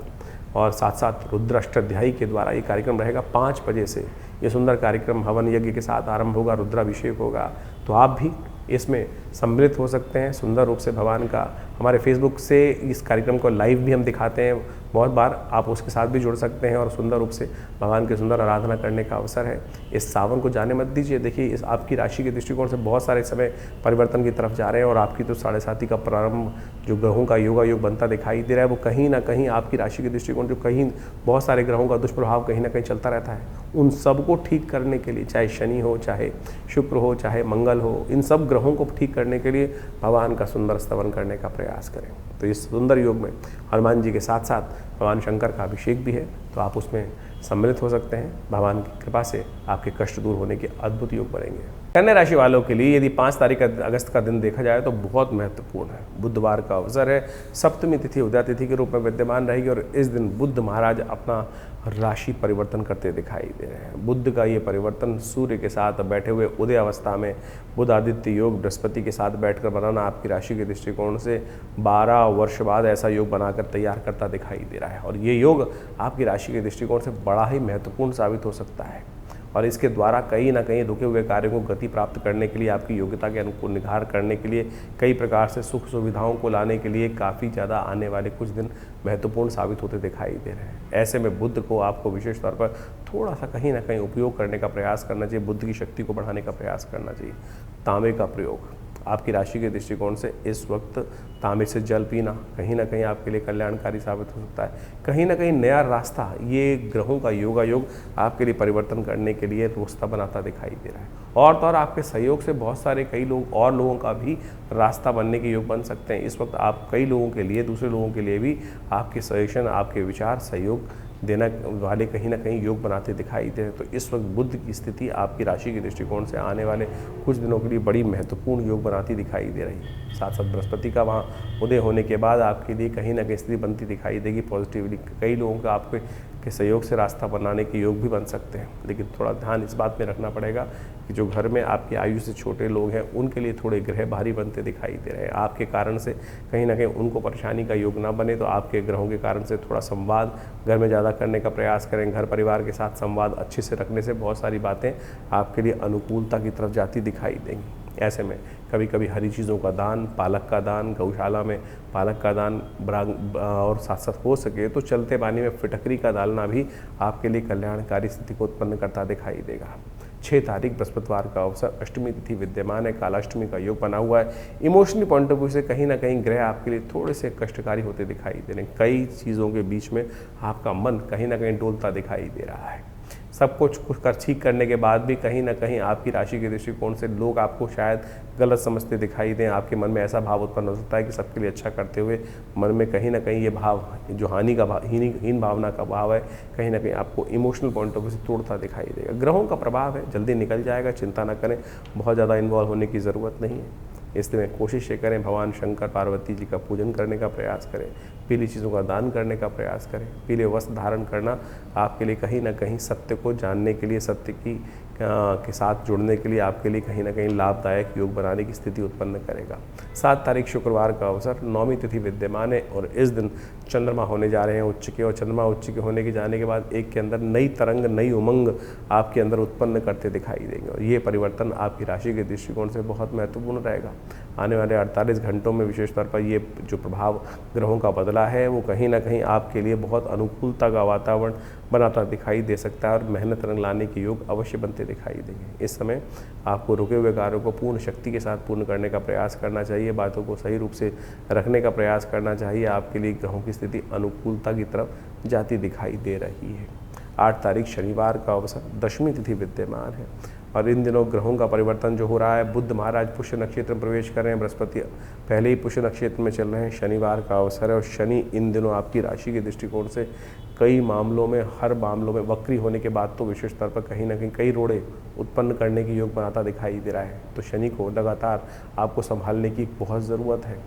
और साथ साथ रुद्र अष्टाध्यायी के द्वारा ये कार्यक्रम रहेगा। 5 बजे से ये सुंदर कार्यक्रम हवन यज्ञ के साथ आरंभ होगा, रुद्राभिषेक होगा। तो आप भी इसमें सम्मिलित हो सकते हैं। सुंदर रूप से भगवान का हमारे फेसबुक से इस कार्यक्रम को लाइव भी हम दिखाते हैं, बहुत बार आप उसके साथ भी जुड़ सकते हैं और सुंदर रूप से भगवान की सुंदर आराधना करने का अवसर है। इस सावन को जाने मत दीजिए। देखिए, इस आपकी राशि के दृष्टिकोण से बहुत सारे समय परिवर्तन की तरफ जा रहे हैं, और आपकी तो 7.5 का प्रारंभ जो ग्रहों का योग बनता दिखाई दे रहा है, वो कहीं ना कहीं आपकी राशि के दृष्टिकोण से कहीं बहुत सारे ग्रहों का दुष्प्रभाव कहीं ना कहीं चलता रहता है। उन सबको ठीक करने के लिए, चाहे शनि हो, चाहे शुक्र हो, चाहे मंगल हो, इन सब ग्रहों को ठीक करने के लिए भगवान का सुंदर स्तवन करने का प्रयास करें। तो इस सुंदर योग में हनुमान जी के साथ साथ भगवान शंकर का अभिषेक भी है, तो आप उसमें सम्मिलित हो सकते हैं। भगवान की कृपा से आपके कष्ट दूर होने के अद्भुत योग बनेंगे। कन्या राशि वालों के लिए यदि 5 तारीख अगस्त का दिन देखा जाए तो बहुत महत्वपूर्ण है। बुधवार का अवसर है, सप्तमी तिथि उदय तिथि के रूप में विद्यमान रहेगी और इस दिन बुध महाराज अपना राशि परिवर्तन करते दिखाई दे रहे हैं। बुध का ये परिवर्तन सूर्य के साथ बैठे हुए उदय अवस्था में बुध आदित्य योग बृहस्पति के साथ बैठकर बनाना आपकी राशि के दृष्टिकोण से 12 वर्ष बाद ऐसा योग बनाकर तैयार करता दिखाई दे रहा है और ये योग आपकी राशि के दृष्टिकोण से बड़ा ही महत्वपूर्ण साबित हो सकता है और इसके द्वारा कहीं ना कहीं रुके हुए कार्यों को गति प्राप्त करने के लिए, आपकी योग्यता के अनुकूल निखार करने के लिए, कई प्रकार से सुख सुविधाओं को लाने के लिए काफ़ी ज़्यादा आने वाले कुछ दिन महत्वपूर्ण साबित होते दिखाई दे रहे हैं। ऐसे में बुध को आपको विशेष तौर पर थोड़ा सा कहीं ना कहीं उपयोग करने का प्रयास करना चाहिए, बुद्ध की शक्ति को बढ़ाने का प्रयास करना चाहिए। तांबे का प्रयोग आपकी राशि के दृष्टिकोण से इस वक्त तांबे से जल पीना कहीं ना कहीं आपके लिए कल्याणकारी साबित हो सकता है। कहीं ना कहीं नया रास्ता ये ग्रहों का योगायोग आपके लिए परिवर्तन करने के लिए रास्ता बनाता दिखाई दे रहा है और तो और आपके सहयोग से बहुत सारे कई लोग और लोगों का भी रास्ता बनने के योग बन सकते हैं। इस वक्त आप कई लोगों के लिए, दूसरे लोगों के लिए भी आपके सजेशन, आपके विचार, सहयोग देना वाले कहीं ना कहीं योग बनाते दिखाई दे। तो इस वक्त बुध की स्थिति आपकी राशि के दृष्टिकोण से आने वाले कुछ दिनों के लिए बड़ी महत्वपूर्ण योग बनाती दिखाई दे रही है। साथ साथ बृहस्पति का वहाँ उदय होने के बाद आपके लिए कहीं ना कहीं स्थिति बनती दिखाई देगी पॉजिटिवली। कई लोगों का आपके सहयोग से रास्ता बनाने के योग भी बन सकते हैं, लेकिन थोड़ा ध्यान इस बात में रखना पड़ेगा कि जो घर में आपकी आयु से छोटे लोग हैं उनके लिए थोड़े ग्रह भारी बनते दिखाई दे रहे हैं। आपके कारण से कहीं ना कहीं उनको परेशानी का योग ना बने, तो आपके ग्रहों के कारण से थोड़ा संवाद घर में ज़्यादा करने का प्रयास करें। घर परिवार के साथ संवाद अच्छे से रखने से बहुत सारी बातें आपके लिए अनुकूलता की तरफ जाती दिखाई देंगी। ऐसे में कभी कभी हरी चीज़ों का दान, पालक का दान, गौशाला में पालक का दान और साथ साथ हो सके तो चलते पानी में फिटकरी का डालना भी आपके लिए कल्याणकारी स्थिति को उत्पन्न करता दिखाई देगा। 6 तारीख बृहस्पतिवार का अवसर, अष्टमी तिथि विद्यमान है, कालाष्टमी का योग बना हुआ है। इमोशनली पॉइंट ऑफ व्यू से कहीं ना कहीं ग्रह आपके लिए थोड़े से कष्टकारी होते दिखाई दे रहे हैं। कई चीज़ों के बीच में आपका मन कहीं ना कहीं डोलता दिखाई दे रहा है। सब कुछ ठीक करने के बाद भी कहीं ना कहीं आपकी राशि के दृष्टिकोण से लोग आपको शायद गलत समझते दिखाई दें। आपके मन में ऐसा भाव उत्पन्न हो सकता है कि सबके लिए अच्छा करते हुए मन में कहीं ना कहीं ये भाव, जो हानि का भाव, हीन भावना का भाव है, कहीं ना कहीं आपको इमोशनल पॉइंट ऑफ व्यू से तोड़ता दिखाई देगा। ग्रहों का प्रभाव है, जल्दी निकल जाएगा, चिंता ना करें, बहुत ज़्यादा इन्वॉल्व होने की ज़रूरत नहीं है। इसलिए कोशिश ये करें, भगवान शंकर पार्वती जी का पूजन करने का प्रयास करें, पीली चीज़ों का दान करने का प्रयास करें। पीले वस्त्र धारण करना आपके लिए कहीं ना कहीं सत्य को जानने के लिए, सत्य के साथ जुड़ने के लिए आपके लिए कहीं ना कहीं लाभदायक योग बनाने की स्थिति उत्पन्न करेगा। 7 तारीख शुक्रवार का अवसर, 9वीं तिथि विद्यमान है और इस दिन चंद्रमा होने जा रहे हैं उच्च के, और चंद्रमा उच्च के होने के जाने के बाद एक के अंदर नई तरंग, नई उमंग आपके अंदर उत्पन्न करते दिखाई देंगे और ये परिवर्तन आपकी राशि के दृष्टिकोण से बहुत महत्वपूर्ण रहेगा। आने वाले 48 घंटों में विशेष तौर पर ये जो प्रभाव ग्रहों का बदला है वो कहीं ना कहीं आपके लिए बहुत अनुकूलता का वातावरण बनाता दिखाई दे सकता है और मेहनत रंग लाने के योग अवश्य बनते दिखाई देंगे। इस समय आपको रुके हुए कार्यों को पूर्ण शक्ति के साथ पूर्ण करने का प्रयास करना चाहिए, बातों को सही रूप से रखने का प्रयास करना चाहिए। आपके लिए ग्रहों की स्थिति अनुकूलता की तरफ जाती दिखाई दे रही है। 8 तारीख शनिवार का अवसर, 10वीं तिथि विद्यमान है और इन दिनों ग्रहों का परिवर्तन जो हो रहा है, बुध महाराज पुष्य नक्षत्र में प्रवेश कर रहे हैं, बृहस्पति पहले ही पुष्य नक्षत्र में चल रहे हैं, शनिवार का अवसर है और शनि इन दिनों आपकी राशि के दृष्टिकोण से कई मामलों में, हर मामलों में वक्री होने के बाद तो विशेष तौर पर कहीं ना कहीं कई रोड़े उत्पन्न करने की योग बनाता दिखाई दे रहा है। तो शनि को लगातार आपको संभालने की बहुत ज़रूरत है।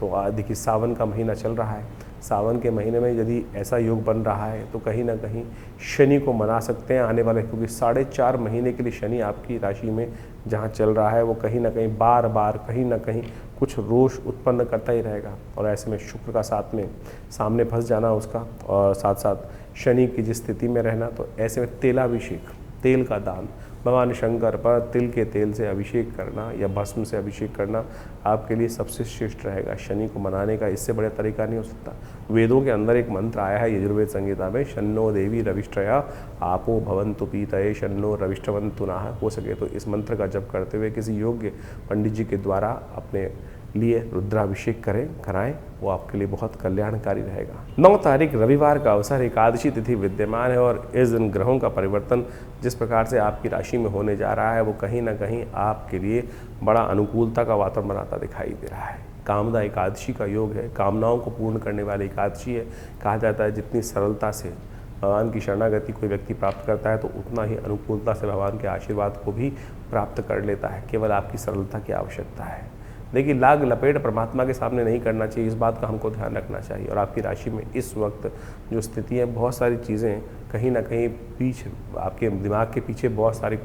तो देखिए, सावन का महीना चल रहा है, सावन के महीने में यदि ऐसा योग बन रहा है तो कहीं ना कहीं शनि को मना सकते हैं आने वाले, क्योंकि 4.5 महीने के लिए शनि आपकी राशि में जहाँ चल रहा है वो कहीं ना कहीं बार बार कहीं ना कहीं कुछ रोष उत्पन्न करता ही रहेगा और ऐसे में शुक्र का साथ में सामने फंस जाना उसका, और साथ साथ शनि की जिस स्थिति में रहना, तो ऐसे में तेलाभिषेक, तेल का दान, भगवान शंकर पर तिल के तेल से अभिषेक करना या भस्म से अभिषेक करना आपके लिए सबसे श्रेष्ठ रहेगा। शनि को मनाने का इससे बड़ा तरीका नहीं हो सकता। वेदों के अंदर एक मंत्र आया है यजुर्वेद संहिता में, शन्नो देवी रविष्ठया आपो भवन्तु पीतये शन्नो रविष्ठवन्तु नाह। हो सके तो इस मंत्र का जप करते हुए किसी योग्य पंडित जी के द्वारा अपने लिए रुद्राभिषेक कराएं, वो आपके लिए बहुत कल्याणकारी रहेगा। 9 तारीख रविवार का अवसर, एकादशी तिथि विद्यमान है और इस दिन ग्रहों का परिवर्तन जिस प्रकार से आपकी राशि में होने जा रहा है वो कहीं ना कहीं आपके लिए बड़ा अनुकूलता का वातावरण बनाता दिखाई दे रहा है। कामदा एकादशी का योग है, कामनाओं को पूर्ण करने वाली एकादशी है। कहा जाता है जितनी सरलता से भगवान की शरणागति कोई व्यक्ति प्राप्त करता है तो उतना ही अनुकूलता से भगवान के आशीर्वाद को भी प्राप्त कर लेता है, केवल आपकी सरलता की आवश्यकता है। देखिए, लाग लपेट परमात्मा के सामने नहीं करना चाहिए, इस बात का हमको ध्यान रखना चाहिए। और आपकी राशि में इस वक्त जो स्थिति है, बहुत सारी चीज़ें कहीं ना कहीं पीछे आपके दिमाग के पीछे बहुत सारी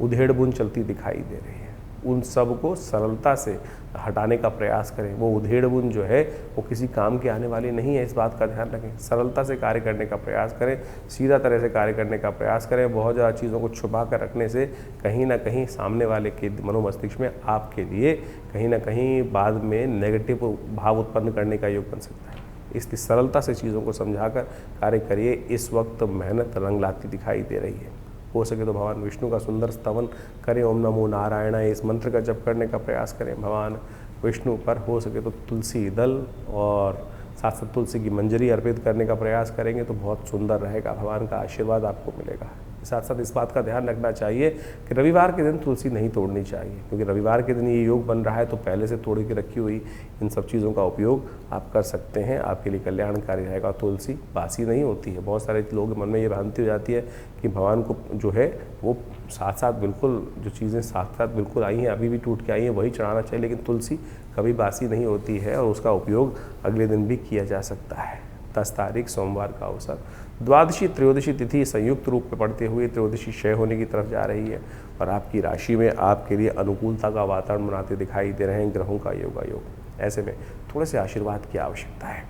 उधेड़ बुन चलती दिखाई दे रही है। उन सब को सरलता से हटाने का प्रयास करें। वो उधेड़ बुन जो है वो किसी काम की आने वाली नहीं है, इस बात का ध्यान रखें। सरलता से कार्य करने का प्रयास करें, सीधा तरह से कार्य करने का प्रयास करें। बहुत ज़्यादा चीज़ों को छुपा कर रखने से कहीं ना कहीं सामने वाले के मनोमस्तिष्क में आपके लिए कहीं ना कहीं बाद में नेगेटिव भाव उत्पन्न करने का योग बन सकता है। इसलिए सरलता से चीज़ों को समझाकर कार्य करिए। इस वक्त मेहनत रंग लाती दिखाई दे रही है। हो सके तो भगवान विष्णु का सुंदर स्तवन करें, ओम नमो नारायण, इस मंत्र का जप करने का प्रयास करें भगवान विष्णु पर। हो सके तो तुलसी दल और साथ साथ तुलसी की मंजरी अर्पित करने का प्रयास करेंगे तो बहुत सुंदर रहेगा, भगवान का आशीर्वाद आपको मिलेगा। साथ साथ इस बात का ध्यान रखना चाहिए कि रविवार के दिन तुलसी नहीं तोड़नी चाहिए, क्योंकि रविवार के दिन ये योग बन रहा है तो पहले से तोड़ के रखी हुई इन सब चीज़ों का उपयोग आप कर सकते हैं, आपके लिए कल्याणकारी रहेगा। तुलसी बासी नहीं होती है। बहुत सारे लोगों के मन में ये भ्रांति हो जाती है कि भगवान को जो है वो साथ साथ बिल्कुल जो चीज़ें साथ साथ बिल्कुल आई हैं, अभी भी टूट के आई हैं, वही चढ़ाना चाहिए। लेकिन तुलसी कभी बासी नहीं होती है और उसका उपयोग अगले दिन भी किया जा सकता है। 10 तारीख सोमवार का अवसर, द्वादशी त्रयोदशी तिथि संयुक्त रूप में पड़ते हुए त्रयोदशी क्षय होने की तरफ जा रही है और आपकी राशि में आपके लिए अनुकूलता का वातावरण बनाते दिखाई दे रहे हैं ग्रहों का योगायोग। ऐसे में थोड़े से आशीर्वाद की आवश्यकता है।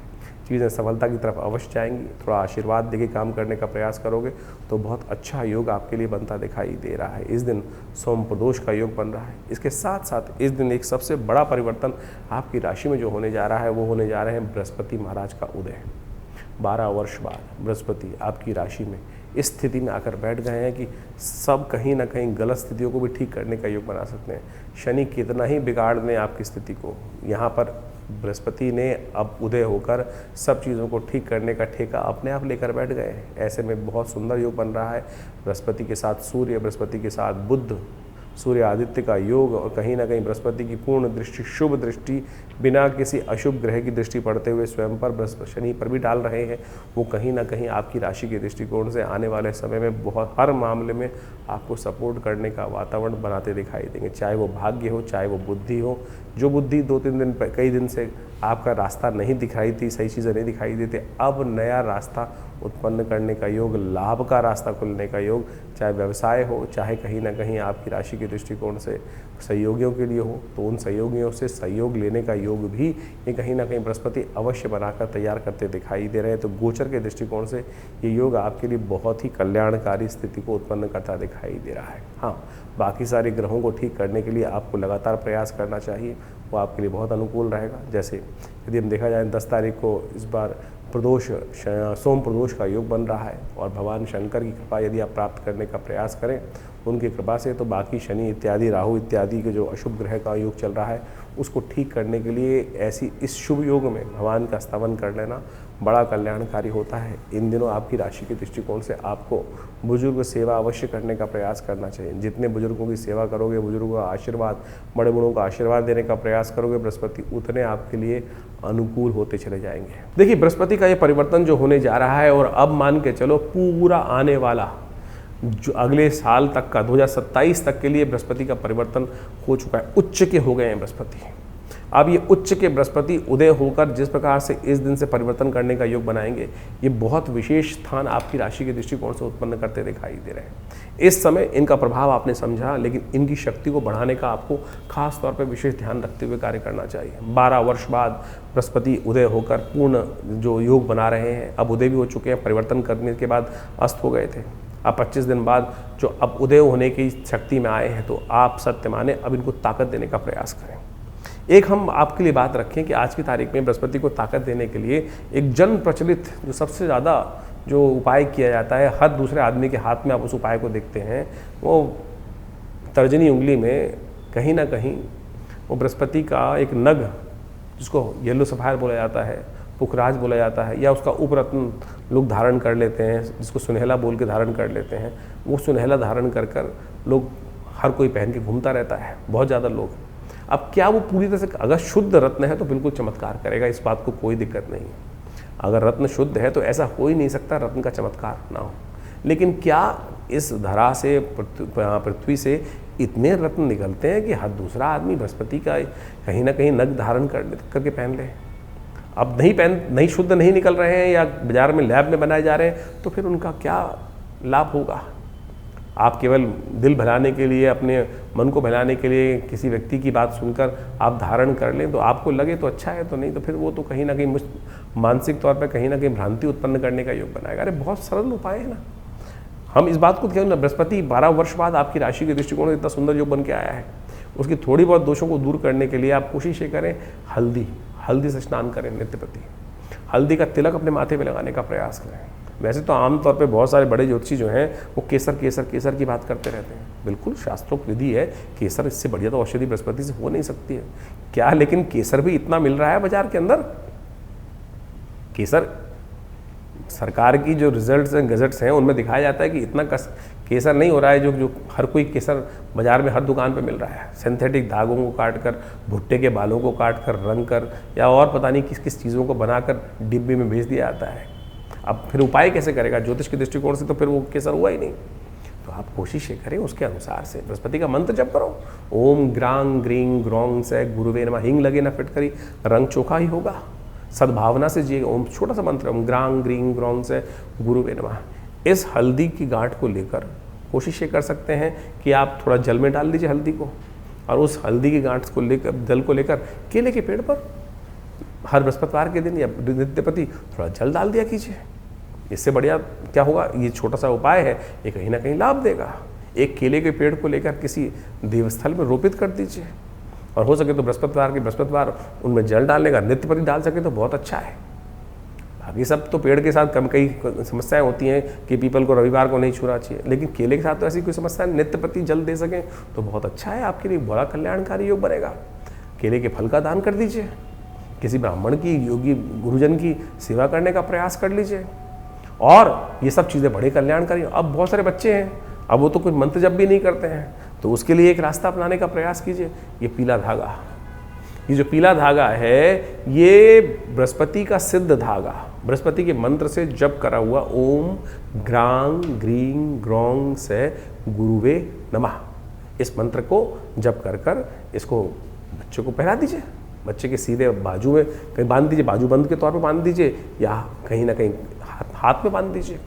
चीज़ें सफलता की तरफ अवश्य जाएंगी। थोड़ा आशीर्वाद देके काम करने का प्रयास करोगे तो बहुत अच्छा योग आपके लिए बनता दिखाई दे रहा है। इस दिन सोम प्रदोष का योग बन रहा है। इसके साथ साथ इस दिन एक सबसे बड़ा परिवर्तन आपकी राशि में जो होने जा रहा है वो होने जा रहे हैं बृहस्पति महाराज का उदय। 12 वर्ष बाद बृहस्पति आपकी राशि में इस स्थिति में आकर बैठ गए हैं कि सब कहीं ना कहीं गलत स्थितियों को भी ठीक करने का योग बना सकते हैं। शनि कितना ही बिगाड़ दें आपकी स्थिति को, यहाँ पर बृहस्पति ने अब उदय होकर सब चीज़ों को ठीक करने का ठेका अपने आप लेकर बैठ गए हैं। ऐसे में बहुत सुंदर योग बन रहा है। बृहस्पति के साथ सूर्य, बृहस्पति के साथ बुध, सूर्य आदित्य का योग और कहीं ना कहीं बृहस्पति की पूर्ण दृष्टि, शुभ दृष्टि, बिना किसी अशुभ ग्रह की दृष्टि पड़ते हुए स्वयं पर बृहस्पति शनि पर भी डाल रहे हैं। वो कहीं ना कहीं आपकी राशि के दृष्टिकोण से आने वाले समय में बहुत हर मामले में आपको सपोर्ट करने का वातावरण बनाते दिखाई देंगे। चाहे वो भाग्य हो, चाहे वो बुद्धि हो। जो बुद्धि 2-3 दिन कई दिन से आपका रास्ता नहीं दिखाई थी, सही चीज़ें नहीं दिखाई देती, अब नया रास्ता उत्पन्न करने का योग, लाभ का रास्ता खुलने का योग, चाहे व्यवसाय हो, चाहे कहीं ना कहीं आपकी राशि के दृष्टिकोण से सहयोगियों के लिए हो, तो उन सहयोगियों से सहयोग लेने का योग भी ये कहीं ना कहीं बृहस्पति अवश्य बनाकर तैयार करते दिखाई दे रहे हैं। तो गोचर के दृष्टिकोण से ये योग आपके लिए बहुत ही कल्याणकारी स्थिति को उत्पन्न करता दिखाई दे रहा है। हाँ, बाकी सारे ग्रहों को ठीक करने के लिए आपको लगातार प्रयास करना चाहिए, वो आपके लिए बहुत अनुकूल रहेगा। जैसे यदि हम देखा जाए 10 तारीख को इस बार प्रदोष सोम प्रदोष का योग बन रहा है और भगवान शंकर की कृपा यदि आप प्राप्त करने का प्रयास करें उनकी कृपा से, तो बाकी शनि इत्यादि, राहु इत्यादि के जो अशुभ ग्रह का योग चल रहा है उसको ठीक करने के लिए ऐसी इस शुभ योग में भगवान का स्तवन कर लेना बड़ा कल्याणकारी होता है। इन दिनों आपकी राशि के दृष्टिकोण से आपको बुजुर्ग सेवा अवश्य करने का प्रयास करना चाहिए। जितने बुजुर्गों की सेवा करोगे, बुजुर्गों का आशीर्वाद, बड़े बड़ों का आशीर्वाद देने का प्रयास करोगे, बृहस्पति उतने आपके लिए अनुकूल होते चले जाएंगे। देखिए, बृहस्पति का ये परिवर्तन जो होने जा रहा है और अब मान के चलो पूरा आने वाला जो अगले साल तक का 2027 तक के लिए बृहस्पति का परिवर्तन हो चुका है। उच्च के हो गए हैं बृहस्पति। अब ये उच्च के बृहस्पति उदय होकर जिस प्रकार से इस दिन से परिवर्तन करने का योग बनाएंगे, ये बहुत विशेष स्थान आपकी राशि के दृष्टिकोण से उत्पन्न करते दिखाई दे रहे हैं। इस समय इनका प्रभाव आपने समझा, लेकिन इनकी शक्ति को बढ़ाने का आपको खास तौर पर विशेष ध्यान रखते हुए कार्य करना चाहिए। 12 वर्ष बाद बृहस्पति उदय होकर पूर्ण जो योग बना रहे हैं, अब उदय भी हो चुके हैं, परिवर्तन करने के बाद अस्त हो गए थे। अब 25 दिन बाद जो अब उदय होने की शक्ति में आए हैं, तो आप सत्य माने अब इनको ताकत देने का प्रयास करें। एक हम आपके लिए बात रखें कि आज की तारीख में बृहस्पति को ताकत देने के लिए एक जन प्रचलित जो सबसे ज़्यादा जो उपाय किया जाता है, हर दूसरे आदमी के हाथ में आप उस उपाय को देखते हैं, वो तर्जनी उंगली में कहीं ना कहीं वो बृहस्पति का एक नग, जिसको येलो सफायर बोला जाता है, पुखराज बोला जाता है, या उसका उपरत्न लोग धारण कर लेते हैं, जिसको सुनहला बोल के धारण कर लेते हैं, वो सुनहला धारण कर कर लोग हर कोई पहन के घूमता रहता है, बहुत ज़्यादा लोग। अब क्या वो पूरी तरह से, अगर शुद्ध रत्न है तो बिल्कुल चमत्कार करेगा, इस बात को कोई दिक्कत नहीं है। अगर रत्न शुद्ध है तो ऐसा हो ही नहीं सकता रत्न का चमत्कार ना हो। लेकिन क्या इस धरा से पृथ्वी से इतने रत्न निकलते हैं कि हर दूसरा आदमी बृहस्पति का कहीं ना कहीं नग धारण करके पहन ले। अब नहीं शुद्ध नहीं निकल रहे हैं या बाजार में लैब में बनाए जा रहे हैं तो फिर उनका क्या लाभ होगा। आप केवल दिल बहलाने के लिए, अपने मन को बहलाने के लिए किसी व्यक्ति की बात सुनकर आप धारण कर लें तो आपको लगे तो अच्छा है, तो नहीं तो फिर वो तो कहीं ना कहीं मानसिक तौर पर कहीं ना कहीं भ्रांति उत्पन्न करने का योग बनाएगा। अरे बहुत सरल उपाय है ना। हम इस बात को ध्यान, बृहस्पति 12 वर्ष बाद आपकी राशि के दृष्टिकोण से इतना सुंदर योग बन के आया है, उसकी थोड़ी बहुत दोषों को दूर करने के लिए आप कोशिश ये करें, हल्दी से स्नान करें नित्य प्रति। हल्दी का तिलक अपने माथे पे लगाने का प्रयास करें। वैसे तो आमतौर पे बहुत सारे बड़े ज्योतिषी जो हैं वो केसर की बात करते रहते हैं। बिल्कुल शास्त्रोक्त विधि है, केसर इससे बढ़िया तो औषधि बृहस्पति से हो नहीं सकती है क्या। लेकिन केसर भी इतना मिल रहा है बाजार के अंदर। केसर सरकार की जो रिजल्ट्स हैं, गजट्स हैं, उनमें दिखाया जाता है कि इतना केसर नहीं हो रहा है जो हर कोई केसर बाजार में हर दुकान पे मिल रहा है। सिंथेटिक धागों को काट कर, भुट्टे के बालों को काट कर, रंग कर या और पता नहीं किस किस चीज़ों को बनाकर डिब्बे में बेच दिया जाता है। अब फिर उपाय कैसे करेगा ज्योतिष के दृष्टिकोण से, तो फिर वो केसर हुआ ही नहीं। तो आप कोशिश ये करें उसके अनुसार से बृहस्पति का मंत्र जप करो, ओम ग्रांग ग्रींग ग्रोंग से गुरुवे नमः। हिंग लगे ना फिटकरी, रंग चोखा ही होगा। सद्भावना से जिए। ओम छोटा सा मंत्र, ओम ग्रांग ग्रींग ग्रोंग से गुरुवे नमः। इस हल्दी की गांठ को लेकर कोशिश ये कर सकते हैं कि आप थोड़ा जल में डाल दीजिए हल्दी को, और उस हल्दी की गांठ को लेकर, जल को लेकर केले के पेड़ पर हर बृहस्पतिवार के दिन या नित्य प्रति थोड़ा जल डाल दिया कीजिए। इससे बढ़िया क्या होगा, ये छोटा सा उपाय है, ये कहीं ना कहीं लाभ देगा। एक केले के पेड़ को लेकर किसी देवस्थल में रोपित कर दीजिए, और हो सके तो बृहस्पतिवार उनमें जल डालने का नित्य प्रति डाल सके तो बहुत अच्छा है। बाकी सब तो पेड़ के साथ कई समस्याएं होती हैं कि पीपल को रविवार को नहीं छूना चाहिए, लेकिन केले के साथ तो ऐसी कोई समस्या नित्य प्रति जल दे सकें तो बहुत अच्छा है, आपके लिए बड़ा कल्याणकारी योग बनेगा। केले के फल का दान कर दीजिए, किसी ब्राह्मण की, योगी गुरुजन की सेवा करने का प्रयास कर लीजिए, और ये सब चीज़ें बड़े कल्याणकारी। अब बहुत सारे बच्चे हैं, अब वो तो कुछ मंत्र जप भी नहीं करते हैं, तो उसके लिए एक रास्ता अपनाने का प्रयास कीजिए। ये पीला धागा, ये जो पीला धागा है, ये बृहस्पति का सिद्ध धागा, बृहस्पति के मंत्र से जप करा हुआ ओम ग्रांग ग्रींग ग्रोंग से गुरुवे नमः, इस मंत्र को जप कर कर इसको बच्चे को पहना दीजिए। बच्चे के सीधे बाजू में कहीं बांध दीजिए, बाजूबंद के तौर पर बांध दीजिए, या कहीं ना कहीं हाथ में बांध दीजिए।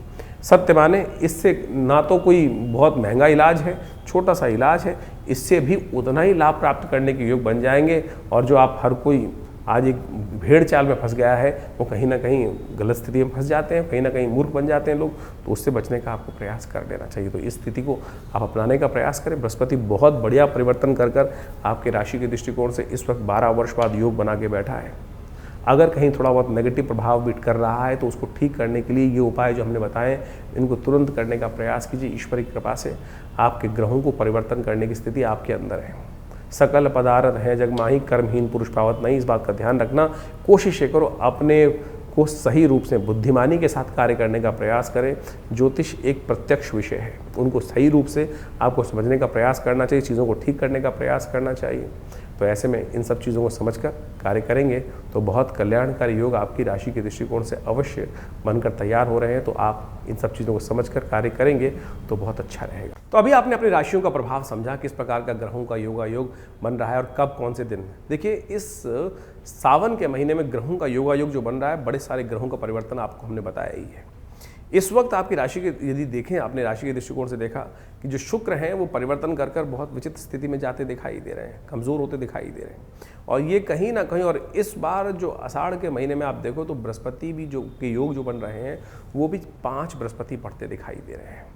सत्य माने इससे ना तो कोई बहुत महंगा इलाज है, छोटा सा इलाज है, इससे भी उतना ही लाभ प्राप्त करने के योग बन जाएंगे। और जो आप हर कोई आज एक भेड़ चाल में फंस गया है, वो कहीं ना कहीं गलत स्थिति में फंस जाते हैं, कहीं ना कहीं मूर्ख बन जाते हैं लोग, तो उससे बचने का आपको प्रयास कर लेना चाहिए। तो इस स्थिति को आप अपनाने का प्रयास करें। बृहस्पति बहुत बढ़िया परिवर्तन कर कर आपके राशि के दृष्टिकोण से इस वक्त 12 वर्ष बाद योग बना के बैठा है। अगर कहीं थोड़ा बहुत नेगेटिव प्रभाव भी कर रहा है तो उसको ठीक करने के लिए ये उपाय जो हमने बताए, इनको तुरंत करने का प्रयास कीजिए। ईश्वर की कृपा से आपके ग्रहों को परिवर्तन करने की स्थिति आपके अंदर है। सकल पदार्थ है जगमाही, कर्महीन पुरुष पावत नहीं। इस बात का ध्यान रखना। कोशिश करो अपने को सही रूप से बुद्धिमानी के साथ कार्य करने का प्रयास करें। ज्योतिष एक प्रत्यक्ष विषय है, उनको सही रूप से आपको समझने का प्रयास करना चाहिए, चीज़ों को ठीक करने का प्रयास करना चाहिए। तो ऐसे में इन सब चीज़ों को समझकर कार्य करेंगे तो बहुत कल्याणकारी योग आपकी राशि के दृष्टिकोण से अवश्य बनकर तैयार हो रहे हैं। तो आप इन सब चीज़ों को समझकर कार्य करेंगे तो बहुत अच्छा रहेगा। तो अभी आपने अपनी राशियों का प्रभाव समझा, किस प्रकार का ग्रहों का योग बन रहा है और कब कौन से दिन। देखिए, इस सावन के महीने में ग्रहों का योग जो बन रहा है, बड़े सारे ग्रहों का परिवर्तन आपको हमने बताया ही है। इस वक्त आपकी राशि के यदि देखें, आपने राशि के दृष्टिकोण से देखा कि जो शुक्र हैं वो परिवर्तन कर कर बहुत विचित्र स्थिति में जाते दिखाई दे रहे हैं, कमज़ोर होते दिखाई दे रहे हैं। और ये कहीं ना कहीं, और इस बार जो आषाढ़ के महीने में आप देखो तो बृहस्पति भी जो के योग जो बन रहे हैं वो भी 5 बृहस्पति पढ़ते दिखाई दे रहे हैं।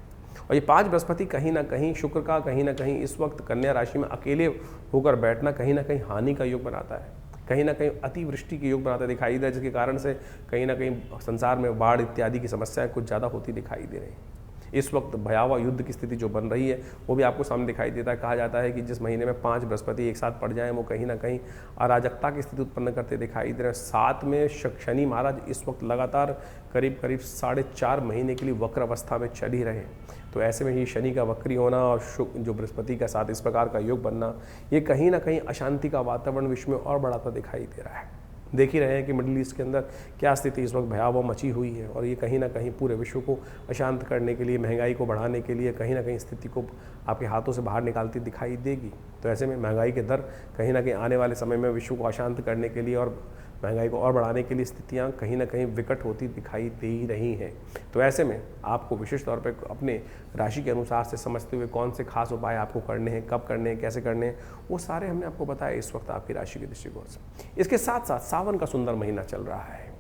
और ये 5 बृहस्पति कहीं ना कहीं शुक्र का कहीं ना कहीं इस वक्त कन्या राशि में अकेले होकर बैठना कहीं ना कहीं हानि का योग बनाता है, कहीं ना कहीं अतिवृष्टि के योग बनाते दिखाई दे रहा है, जिसके कारण से कहीं ना कहीं संसार में बाढ़ इत्यादि की समस्याएं कुछ ज़्यादा होती दिखाई दे रही हैं। इस वक्त भयावह युद्ध की स्थिति जो बन रही है वो भी आपको सामने दिखाई देता है। कहा जाता है कि जिस महीने में 5 बृहस्पति एक साथ पड़ जाएं वो कहीं ना कहीं अराजकता की स्थिति उत्पन्न करते दिखाई दे रहे हैं। साथ में शनि महाराज इस वक्त लगातार करीब 4.5 महीने के लिए वक्र अवस्था में चल ही रहे हैं। तो ऐसे में ये शनि का वक्री होना और जो बृहस्पति का साथ इस प्रकार का योग बनना, ये कहीं ना कहीं अशांति का वातावरण विश्व में और बढ़ाता दिखाई दे रहा है। देख ही रहे हैं कि मिडिल ईस्ट के अंदर क्या स्थिति इस वक्त भयावह मची हुई है, और ये कहीं ना कहीं पूरे विश्व को अशांत करने के लिए, महंगाई को बढ़ाने के लिए कहीं ना कहीं स्थिति को आपके हाथों से बाहर निकालती दिखाई देगी। तो ऐसे में महंगाई के दर कहीं ना कहीं आने वाले समय में विश्व को अशांत करने के लिए और महंगाई को और बढ़ाने के लिए स्थितियां कहीं ना कहीं विकट होती दिखाई दे ही रही हैं। तो ऐसे में आपको विशेष तौर पर अपने राशि के अनुसार से समझते हुए कौन से खास उपाय आपको करने हैं, कब करने हैं, कैसे करने हैं, वो सारे हमने आपको बताया इस वक्त आपकी राशि के दृष्टिकोण से। इसके साथ साथ सावन का सुंदर महीना चल रहा है।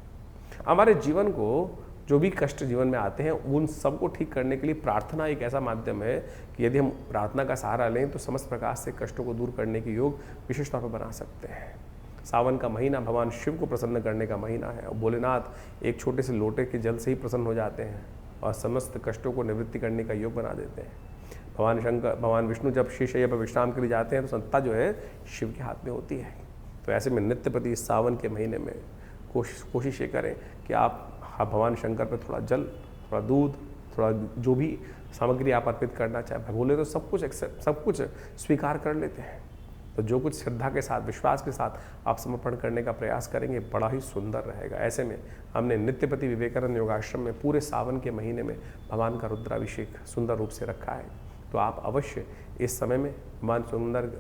हमारे जीवन को जो भी कष्ट जीवन में आते हैं उन सबको ठीक करने के लिए प्रार्थना एक ऐसा माध्यम है कि यदि हम प्रार्थना का सहारा लें तो समस्त प्रकार से कष्टों को दूर करने के योग विशेष तौर पर बना सकते हैं। सावन का महीना भगवान शिव को प्रसन्न करने का महीना है, और भोलेनाथ एक छोटे से लोटे के जल से ही प्रसन्न हो जाते हैं और समस्त कष्टों को निवृत्ति करने का योग बना देते हैं। भगवान विष्णु जब शेषशय्या पर विश्राम के लिए जाते हैं तो सत्ता जो है शिव के हाथ में होती है। तो ऐसे में नित्य प्रति इस सावन के महीने में कोशिश ये करें कि आप भगवान शंकर पर थोड़ा जल, थोड़ा दूध, थोड़ा जो भी सामग्री आप अर्पित करना चाहे, बोले तो सब कुछ स्वीकार कर लेते हैं। तो जो कुछ श्रद्धा के साथ, विश्वास के साथ आप समर्पण करने का प्रयास करेंगे बड़ा ही सुंदर रहेगा। ऐसे में हमने नित्यपति विवेकानंद योगाश्रम में पूरे सावन के महीने में भगवान का रुद्राभिषेक सुंदर रूप से रखा है। तो आप अवश्य इस समय में भगवान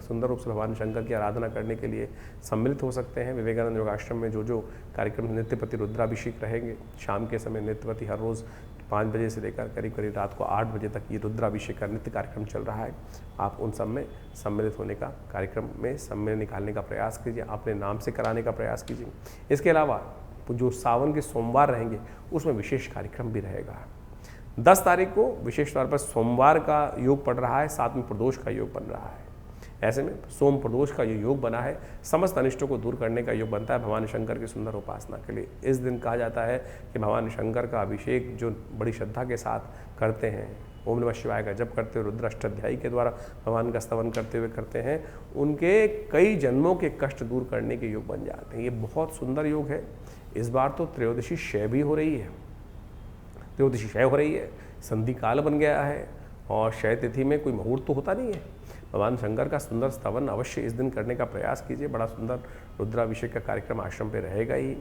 सुंदर रूप से भगवान शंकर की आराधना करने के लिए सम्मिलित हो सकते हैं। विवेकानंद योगाश्रम में जो कार्यक्रम नित्यपति रुद्राभिषेक रहेंगे, शाम के समय नित्यपति हर रोज़ 5 बजे से लेकर करीब रात को 8 बजे तक ये रुद्राभिषेक का नित्य कार्यक्रम चल रहा है। आप उन सब में सम्मिलित होने का, कार्यक्रम में समय निकालने का प्रयास कीजिए, अपने नाम से कराने का प्रयास कीजिए। इसके अलावा जो सावन के सोमवार रहेंगे उसमें विशेष कार्यक्रम भी रहेगा। 10 तारीख को विशेष तौर पर सोमवार का योग पड़ रहा है, साथ में प्रदोष का योग बन रहा है। ऐसे में सोम प्रदोष का ये योग बना है, समस्त अनिष्टों को दूर करने का योग बनता है भगवान शंकर की सुंदर उपासना के लिए। इस दिन कहा जाता है कि भगवान शंकर का अभिषेक जो बड़ी श्रद्धा के साथ करते हैं, ओम नमः शिवाय का जप करते हुए, रुद्र अष्टाध्यायी के द्वारा भगवान का स्तवन करते हुए करते हैं, उनके कई जन्मों के कष्ट दूर करने के योग बन जाते हैं। ये बहुत सुंदर योग है। इस बार तो त्रयोदशी क्षय भी हो रही है, त्रयोदशी क्षय हो रही है, संधि काल बन गया है, और क्षय तिथि में कोई मुहूर्त तो होता नहीं है। भगवान शंकर का सुंदर स्तवन अवश्य इस दिन करने का प्रयास कीजिए। बड़ा सुंदर रुद्राभिषेक का कार्यक्रम आश्रम पे रहेगा ही।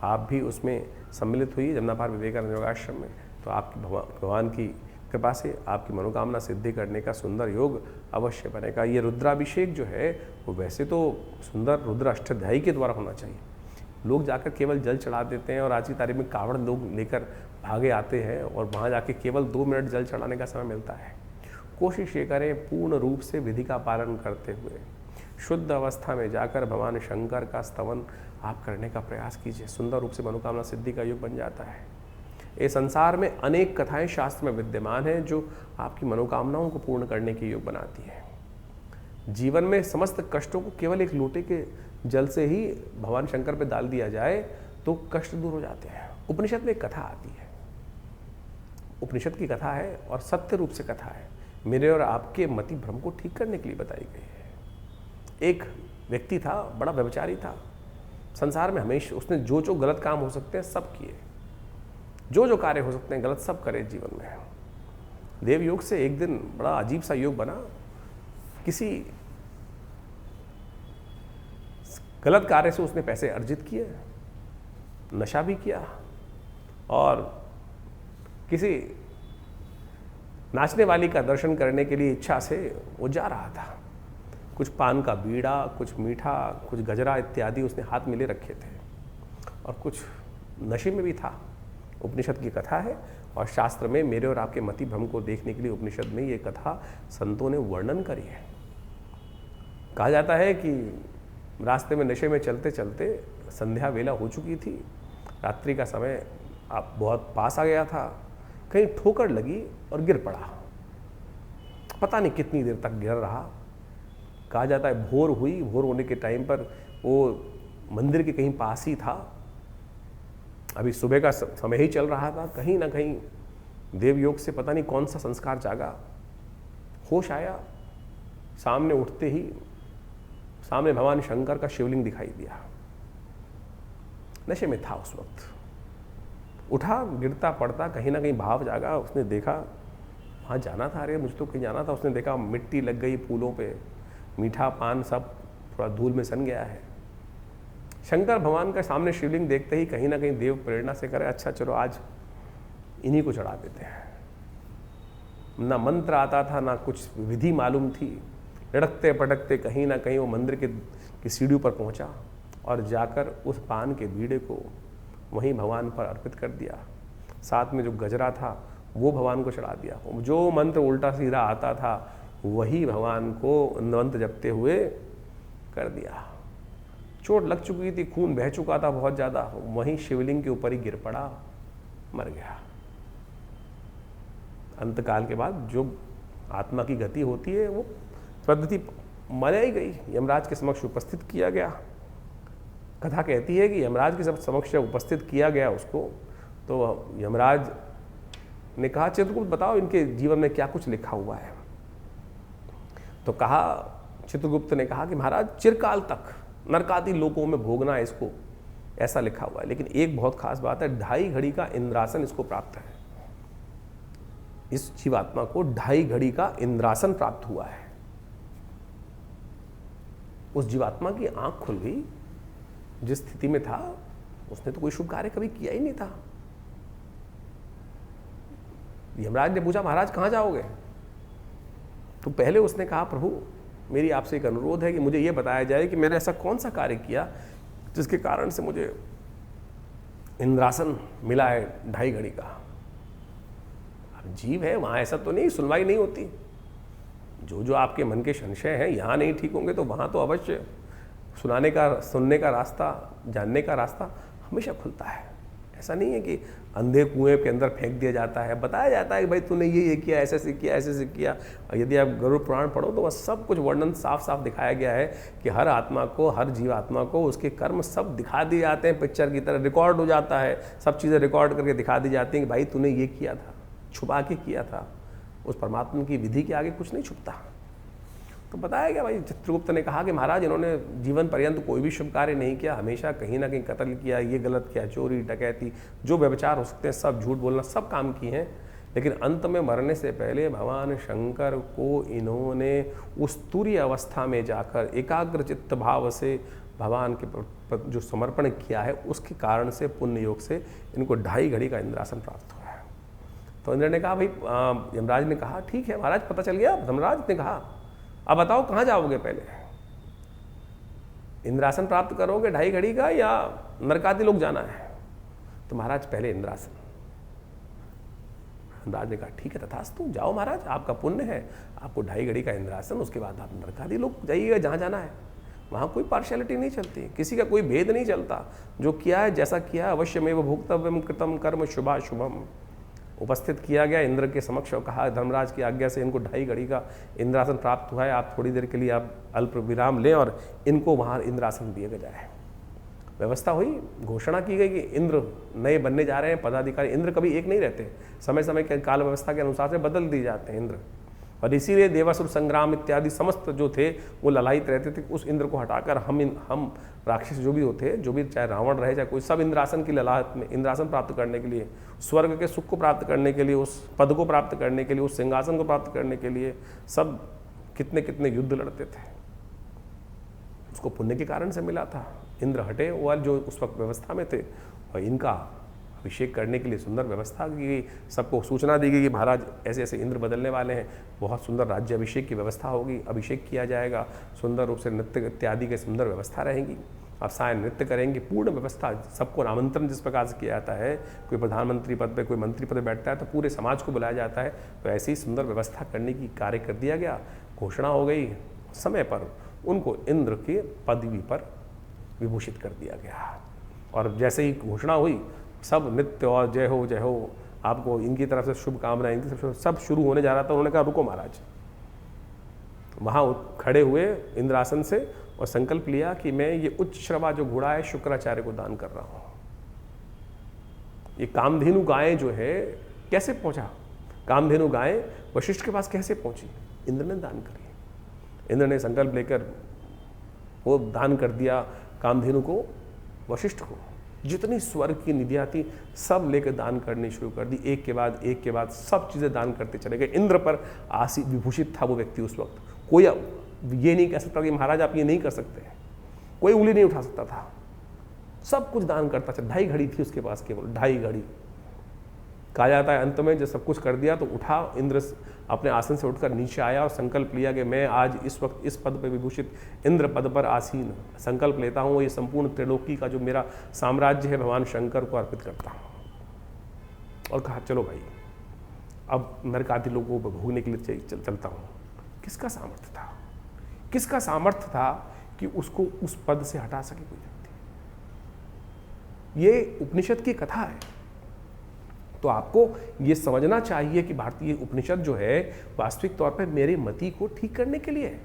आप भी उसमें सम्मिलित हुई जमनापार विवेकानंद योगाश्रम में, तो आपकी भगवान की कृपा से आपकी मनोकामना सिद्धि करने का सुंदर योग अवश्य बनेगा। ये रुद्राभिषेक जो है वो वैसे तो सुंदर रुद्र अष्टाध्यायी के द्वारा होना चाहिए। लोग जाकर केवल जल चढ़ा देते हैं, और आज की तारीख में कावड़ लोग लेकर भागे आते हैं, और वहाँ जाके केवल 2 मिनट जल चढ़ाने का समय मिलता है। कोशिश ये करें पूर्ण रूप से विधि का पालन करते हुए शुद्ध अवस्था में जाकर भगवान शंकर का स्तवन आप करने का प्रयास कीजिए। सुंदर रूप से मनोकामना सिद्धि का योग बन जाता है। इस संसार में अनेक कथाएं शास्त्र में विद्यमान हैं जो आपकी मनोकामनाओं को पूर्ण करने के योग बनाती है। जीवन में समस्त कष्टों को केवल एक लोटे के जल से ही भगवान शंकर पे डाल दिया जाए तो कष्ट दूर हो जाते हैं। उपनिषद में एक कथा आती है, उपनिषद की कथा है और सत्य रूप से कथा है, मेरे और आपके मति भ्रम को ठीक करने के लिए बताई गई है। एक व्यक्ति था, बड़ा व्यभिचारी था, संसार में हमेशा उसने जो जो गलत काम हो सकते हैं सब किए, जो जो कार्य हो सकते हैं गलत सब करे जीवन में। देव योग से एक दिन बड़ा अजीब सा योग बना, किसी गलत कार्य से उसने पैसे अर्जित किए, नशा भी किया, और किसी नाचने वाली का दर्शन करने के लिए इच्छा से वो जा रहा था। कुछ पान का बीड़ा, कुछ मीठा, कुछ गजरा इत्यादि उसने हाथ में ले रखे थे, और कुछ नशे में भी था। उपनिषद की कथा है, और शास्त्र में मेरे और आपके मति भ्रम को देखने के लिए उपनिषद में ये कथा संतों ने वर्णन करी है। कहा जाता है कि रास्ते में नशे में चलते चलते संध्या वेला हो चुकी थी, रात्रि का समय आप बहुत पास आ गया था, कहीं ठोकर लगी और गिर पड़ा। पता नहीं कितनी देर तक गिर रहा। कहा जाता है भोर हुई, भोर होने के टाइम पर वो मंदिर के कहीं पास ही था, अभी सुबह का समय ही चल रहा था। कहीं ना कहीं देवयोग से पता नहीं कौन सा संस्कार जागा, होश आया, सामने उठते ही सामने भगवान शंकर का शिवलिंग दिखाई दिया। नशे में था उस वक्त, उठा, गिरता पड़ता, कहीं ना कहीं भाव जागा, उसने देखा वहाँ जाना था, अरे मुझे तो कहीं जाना था। उसने देखा मिट्टी लग गई फूलों पे, मीठा पान सब थोड़ा धूल में सन गया है। शंकर भगवान का सामने शिवलिंग देखते ही कहीं ना कहीं देव प्रेरणा से करे, अच्छा चलो आज इन्हीं को चढ़ा देते हैं। ना मंत्र आता था, ना कुछ विधि मालूम थी। लड़कते पटकते कहीं ना कहीं वो मंदिर की सीढ़ियों पर पहुंचा और जाकर उस पान के बीड़े को वहीं भगवान पर अर्पित कर दिया। साथ में जो गजरा था वो भगवान को चढ़ा दिया। जो मंत्र उल्टा सीधा आता था वही भगवान को मंत्र जपते हुए कर दिया। चोट लग चुकी थी, खून बह चुका था बहुत ज़्यादा, वहीं शिवलिंग के ऊपर ही गिर पड़ा, मर गया। अंतकाल के बाद जो आत्मा की गति होती है वो पद्धति मनाई गई, यमराज के समक्ष उपस्थित किया गया। कथा कहती है कि यमराज के समक्ष उपस्थित किया गया उसको, तो यमराज ने कहा चित्रगुप्त बताओ इनके जीवन में क्या कुछ लिखा हुआ है। तो कहा, चित्रगुप्त ने कहा कि महाराज चिरकाल तक नरकादि लोकों में भोगना है इसको, ऐसा लिखा हुआ है। लेकिन एक बहुत खास बात है, 2.5 घड़ी का इंद्रासन इसको प्राप्त है। इस जीवात्मा को 2.5 घड़ी का इंद्रासन प्राप्त हुआ है। उस जीवात्मा की आंख खुल गई, जिस स्थिति में था उसने तो कोई शुभ कार्य कभी किया ही नहीं था। यमराज ने पूछा महाराज कहाँ जाओगे? तो पहले उसने कहा प्रभु मेरी आपसे एक अनुरोध है कि मुझे यह बताया जाए कि मैंने ऐसा कौन सा कार्य किया जिसके कारण से मुझे इंद्रासन मिला है 2.5 घड़ी का। अब जीव है, वहाँ ऐसा तो नहीं, सुनवाई नहीं होती। जो जो आपके मन के संशय हैं यहाँ नहीं ठीक होंगे तो वहाँ तो अवश्य सुनने का रास्ता, जानने का रास्ता हमेशा खुलता है। ऐसा नहीं है कि अंधे कुएं के अंदर फेंक दिया जाता है, बताया जाता है कि भाई तूने ये किया, ऐसे से किया, ऐसे से किया। और यदि आप गरुड़ पुराण पढ़ो तो वह सब कुछ वर्णन साफ साफ दिखाया गया है कि हर आत्मा को, हर जीवात्मा को उसके कर्म सब दिखा दिए जाते हैं, पिक्चर की तरह रिकॉर्ड हो जाता है। सब चीज़ें रिकॉर्ड करके दिखा दी जाती हैं कि भाई तूने ये किया था, छुपा के किया था। उस परमात्मा की विधि के आगे कुछ नहीं छुपता। तो बताया गया भाई, चित्रगुप्त ने कहा कि महाराज इन्होंने जीवन पर्यंत कोई भी शुभ कार्य नहीं किया, हमेशा कहीं ना कहीं कत्ल किया, ये गलत किया, चोरी डकैती, जो व्यभिचार हो सकते हैं सब, झूठ बोलना, सब काम किए हैं। लेकिन अंत में मरने से पहले भगवान शंकर को इन्होंने उस तुरीय अवस्था में जाकर एकाग्र चित्त भाव से भगवान के जो समर्पण किया है उसके कारण से, पुण्य योग से इनको 2.5 घड़ी का इंद्रासन प्राप्त हुआ है। तो इंद्र ने कहा भाई, यमराज ने कहा ठीक है महाराज पता चल गया। धर्मराज ने कहा अब बताओ कहाँ जाओगे, पहले इंद्रासन प्राप्त करोगे 2.5 घड़ी का या नरकादि लोक जाना है? तो महाराज पहले इंद्रासन। धर्मराज ने कहा ठीक है तथास्तु, जाओ महाराज, आपका पुण्य है, आपको 2.5 घड़ी का इंद्रासन, उसके बाद आप नरकादि लोक जाइएगा जहाँ जाना है। वहाँ कोई पार्शियलिटी नहीं चलती, किसी का कोई भेद नहीं चलता। जो किया है, जैसा किया है, अवश्यमेव भोक्तव्यम कृतम कर्म शुभाशुभम। उपस्थित किया गया इंद्र के समक्ष और कहा धर्मराज की आज्ञा से इनको 2.5 घड़ी का इंद्रासन प्राप्त हुआ है, आप थोड़ी देर के लिए आप अल्प विराम लें और इनको वहाँ इंद्रासन दिया जाए। व्यवस्था हुई, घोषणा की गई कि इंद्र नए बनने जा रहे हैं पदाधिकारी। इंद्र कभी एक नहीं रहते, समय समय के काल व्यवस्था के अनुसार से बदल दिए जाते हैं इंद्र। और इसीलिए देवासुर संग्राम इत्यादि समस्त जो थे वो ललायित रहते थे। उस इंद्र को हटाकर हम राक्षस जो भी होते, जो भी, चाहे रावण रहे चाहे कोई, सब इंद्रासन की ललाहट में, इंद्रासन प्राप्त करने के लिए, स्वर्ग के सुख को प्राप्त करने के लिए, उस पद को प्राप्त करने के लिए, उस सिंहासन को प्राप्त करने के लिए सब कितने कितने युद्ध लड़ते थे। उसको पुण्य के कारण से मिला था। इंद्र हटे वो जो उस वक्त व्यवस्था में थे और इनका अभिषेक करने के लिए सुंदर व्यवस्था की गई। सबको सूचना दी गई कि महाराज ऐसे ऐसे इंद्र बदलने वाले हैं, बहुत सुंदर राज्य अभिषेक की व्यवस्था होगी, अभिषेक किया जाएगा, सुंदर रूप से नृत्य इत्यादि की सुंदर व्यवस्था रहेगी, आप साय नृत्य करेंगे, पूर्ण व्यवस्था। सबको आमंत्रण जिस प्रकार से किया जाता है, कोई प्रधानमंत्री पद पे, कोई मंत्री पद पे बैठता है तो पूरे समाज को बुलाया जाता है, तो ऐसी ही सुंदर व्यवस्था करने की कार्य कर दिया गया। घोषणा हो गई, समय पर उनको इंद्र के पदवी पर विभूषित कर दिया गया। और जैसे ही घोषणा हुई सब नृत्य और जय हो, आपको इनकी तरफ से शुभकामनाएं, इनकी तरफ से सब शुरू होने जा रहा था। उन्होंने कहा रुको महाराज। वहाँ खड़े हुए इंद्रासन से और संकल्प लिया कि मैं ये उच्च श्रवा जो घोड़ा है शुक्राचार्य को दान कर रहा हूँ। ये कामधेनु गायें जो है कैसे पहुँचा, कामधेनु गायें वशिष्ठ के पास कैसे पहुँची? इंद्र ने दान करी। इंद्र ने संकल्प लेकर वो दान कर दिया कामधेनु को, वशिष्ठ को। जितनी स्वर्ग की निधियाँ थी सब लेकर दान करनी शुरू कर दी, एक के बाद सब चीज़ें दान करते चले गए। इंद्र पर आसी विभूषित था वो व्यक्ति उस वक्त। कोई ये नहीं कह सकता कि महाराज आप ये नहीं कर सकते, कोई उंगली नहीं उठा सकता था। सब कुछ दान करता था। 2.5 घड़ी थी उसके पास, केवल 2.5 घड़ी। कहा जाता है अंत में जब सब कुछ कर दिया तो उठा, इंद्र अपने आसन से उठकर नीचे आया और संकल्प लिया कि मैं आज इस वक्त इस पद पर विभूषित इंद्र पद पर आसीन संकल्प लेता हूँ, ये संपूर्ण त्रिलोकी का जो मेरा साम्राज्य है भगवान शंकर को अर्पित करता हूँ। और कहा चलो भाई अब नरक आदि लोगों को भोगने के लिए चलता हूँ। किसका सामर्थ्य था, किसका सामर्थ्य था कि उसको उस पद से हटा सके कोई व्यक्ति? ये उपनिषद की कथा है। तो आपको ये समझना चाहिए कि भारतीय उपनिषद जो है वास्तविक तौर पर मेरे मति को ठीक करने के लिए है।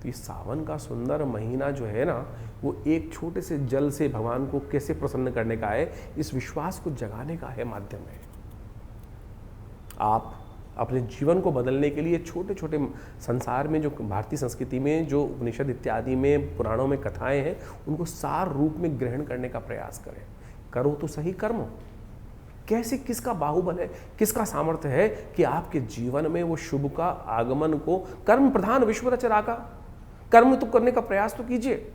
तो ये सावन का सुंदर महीना जो है ना, वो एक छोटे से जल से भगवान को कैसे प्रसन्न करने का है, इस विश्वास को जगाने का है, माध्यम है। आप अपने जीवन को बदलने के लिए छोटे छोटे संसार में जो भारतीय संस्कृति में जो उपनिषद इत्यादि में पुराणों में कथाएं हैं, उनको सार रूप में ग्रहण करने का प्रयास करें। करो तो सही कर्म। कैसे, किसका बाहुबल है, किसका सामर्थ्य है कि आपके जीवन में वो शुभ का आगमन को, कर्म प्रधान विश्व रचना का कर्म तो करने का प्रयास तो कीजिए।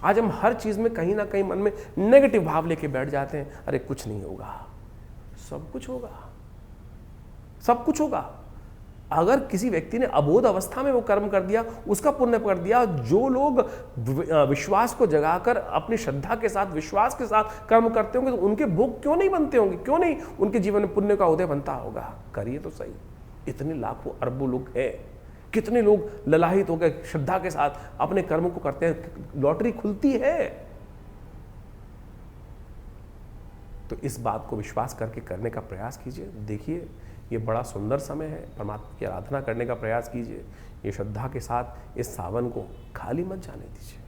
आज हम हर चीज में कहीं ना कहीं मन में नेगेटिव भाव लेके बैठ जाते हैं, अरे कुछ नहीं होगा। सब कुछ होगा, सब कुछ होगा। अगर किसी व्यक्ति ने अबोध अवस्था में वो कर्म कर दिया, उसका पुण्य कर दिया। जो लोग विश्वास को जगाकर अपनी श्रद्धा के साथ, विश्वास के साथ कर्म करते होंगे, तो उनके भोग क्यों नहीं बनते होंगे, क्यों नहीं उनके जीवन में पुण्य का उदय बनता होगा। करिए तो सही। इतने लाखों अरबों लोग हैं, कितने लोग ललाहित हो गए श्रद्धा के साथ अपने कर्म को करते हैं। लॉटरी खुलती है। तो इस बात को विश्वास करके करने का प्रयास कीजिए। देखिए ये बड़ा सुंदर समय है, परमात्मा की आराधना करने का प्रयास कीजिए। ये श्रद्धा के साथ इस सावन को खाली मत जाने दीजिए।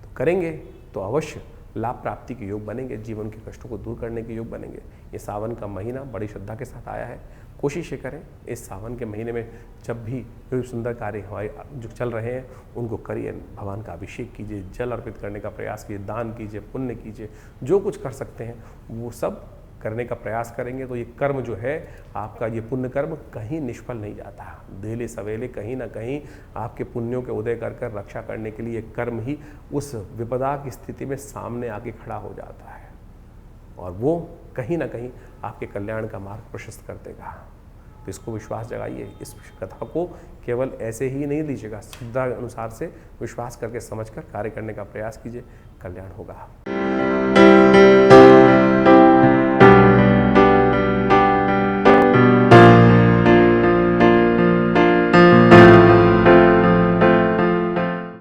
तो करेंगे तो अवश्य लाभ प्राप्ति के योग बनेंगे, जीवन के कष्टों को दूर करने के योग बनेंगे। ये सावन का महीना बड़ी श्रद्धा के साथ आया है। कोशिश ये करें इस सावन के महीने में जब भी कोई सुंदर कार्य हमारे जो चल रहे हैं उनको करिए। भगवान का अभिषेक कीजिए, जल अर्पित करने का प्रयास कीजिए, दान कीजिए, पुण्य कीजिए, जो कुछ कर सकते हैं वो सब करने का प्रयास करेंगे। तो ये कर्म जो है आपका, ये पुण्य कर्म कहीं निष्फल नहीं जाता। देले सवेले कहीं ना कहीं आपके पुण्यों के उदय कर कर रक्षा करने के लिए कर्म ही उस विपदा की स्थिति में सामने आके खड़ा हो जाता है, और वो कहीं ना कहीं आपके कल्याण का मार्ग प्रशस्त कर देगा। तो इसको विश्वास जगाइए। इस कथा को केवल ऐसे ही नहीं लीजिएगा, श्रद्धा अनुसार से विश्वास करके समझकर कार्य करने का प्रयास कीजिए। कल्याण होगा।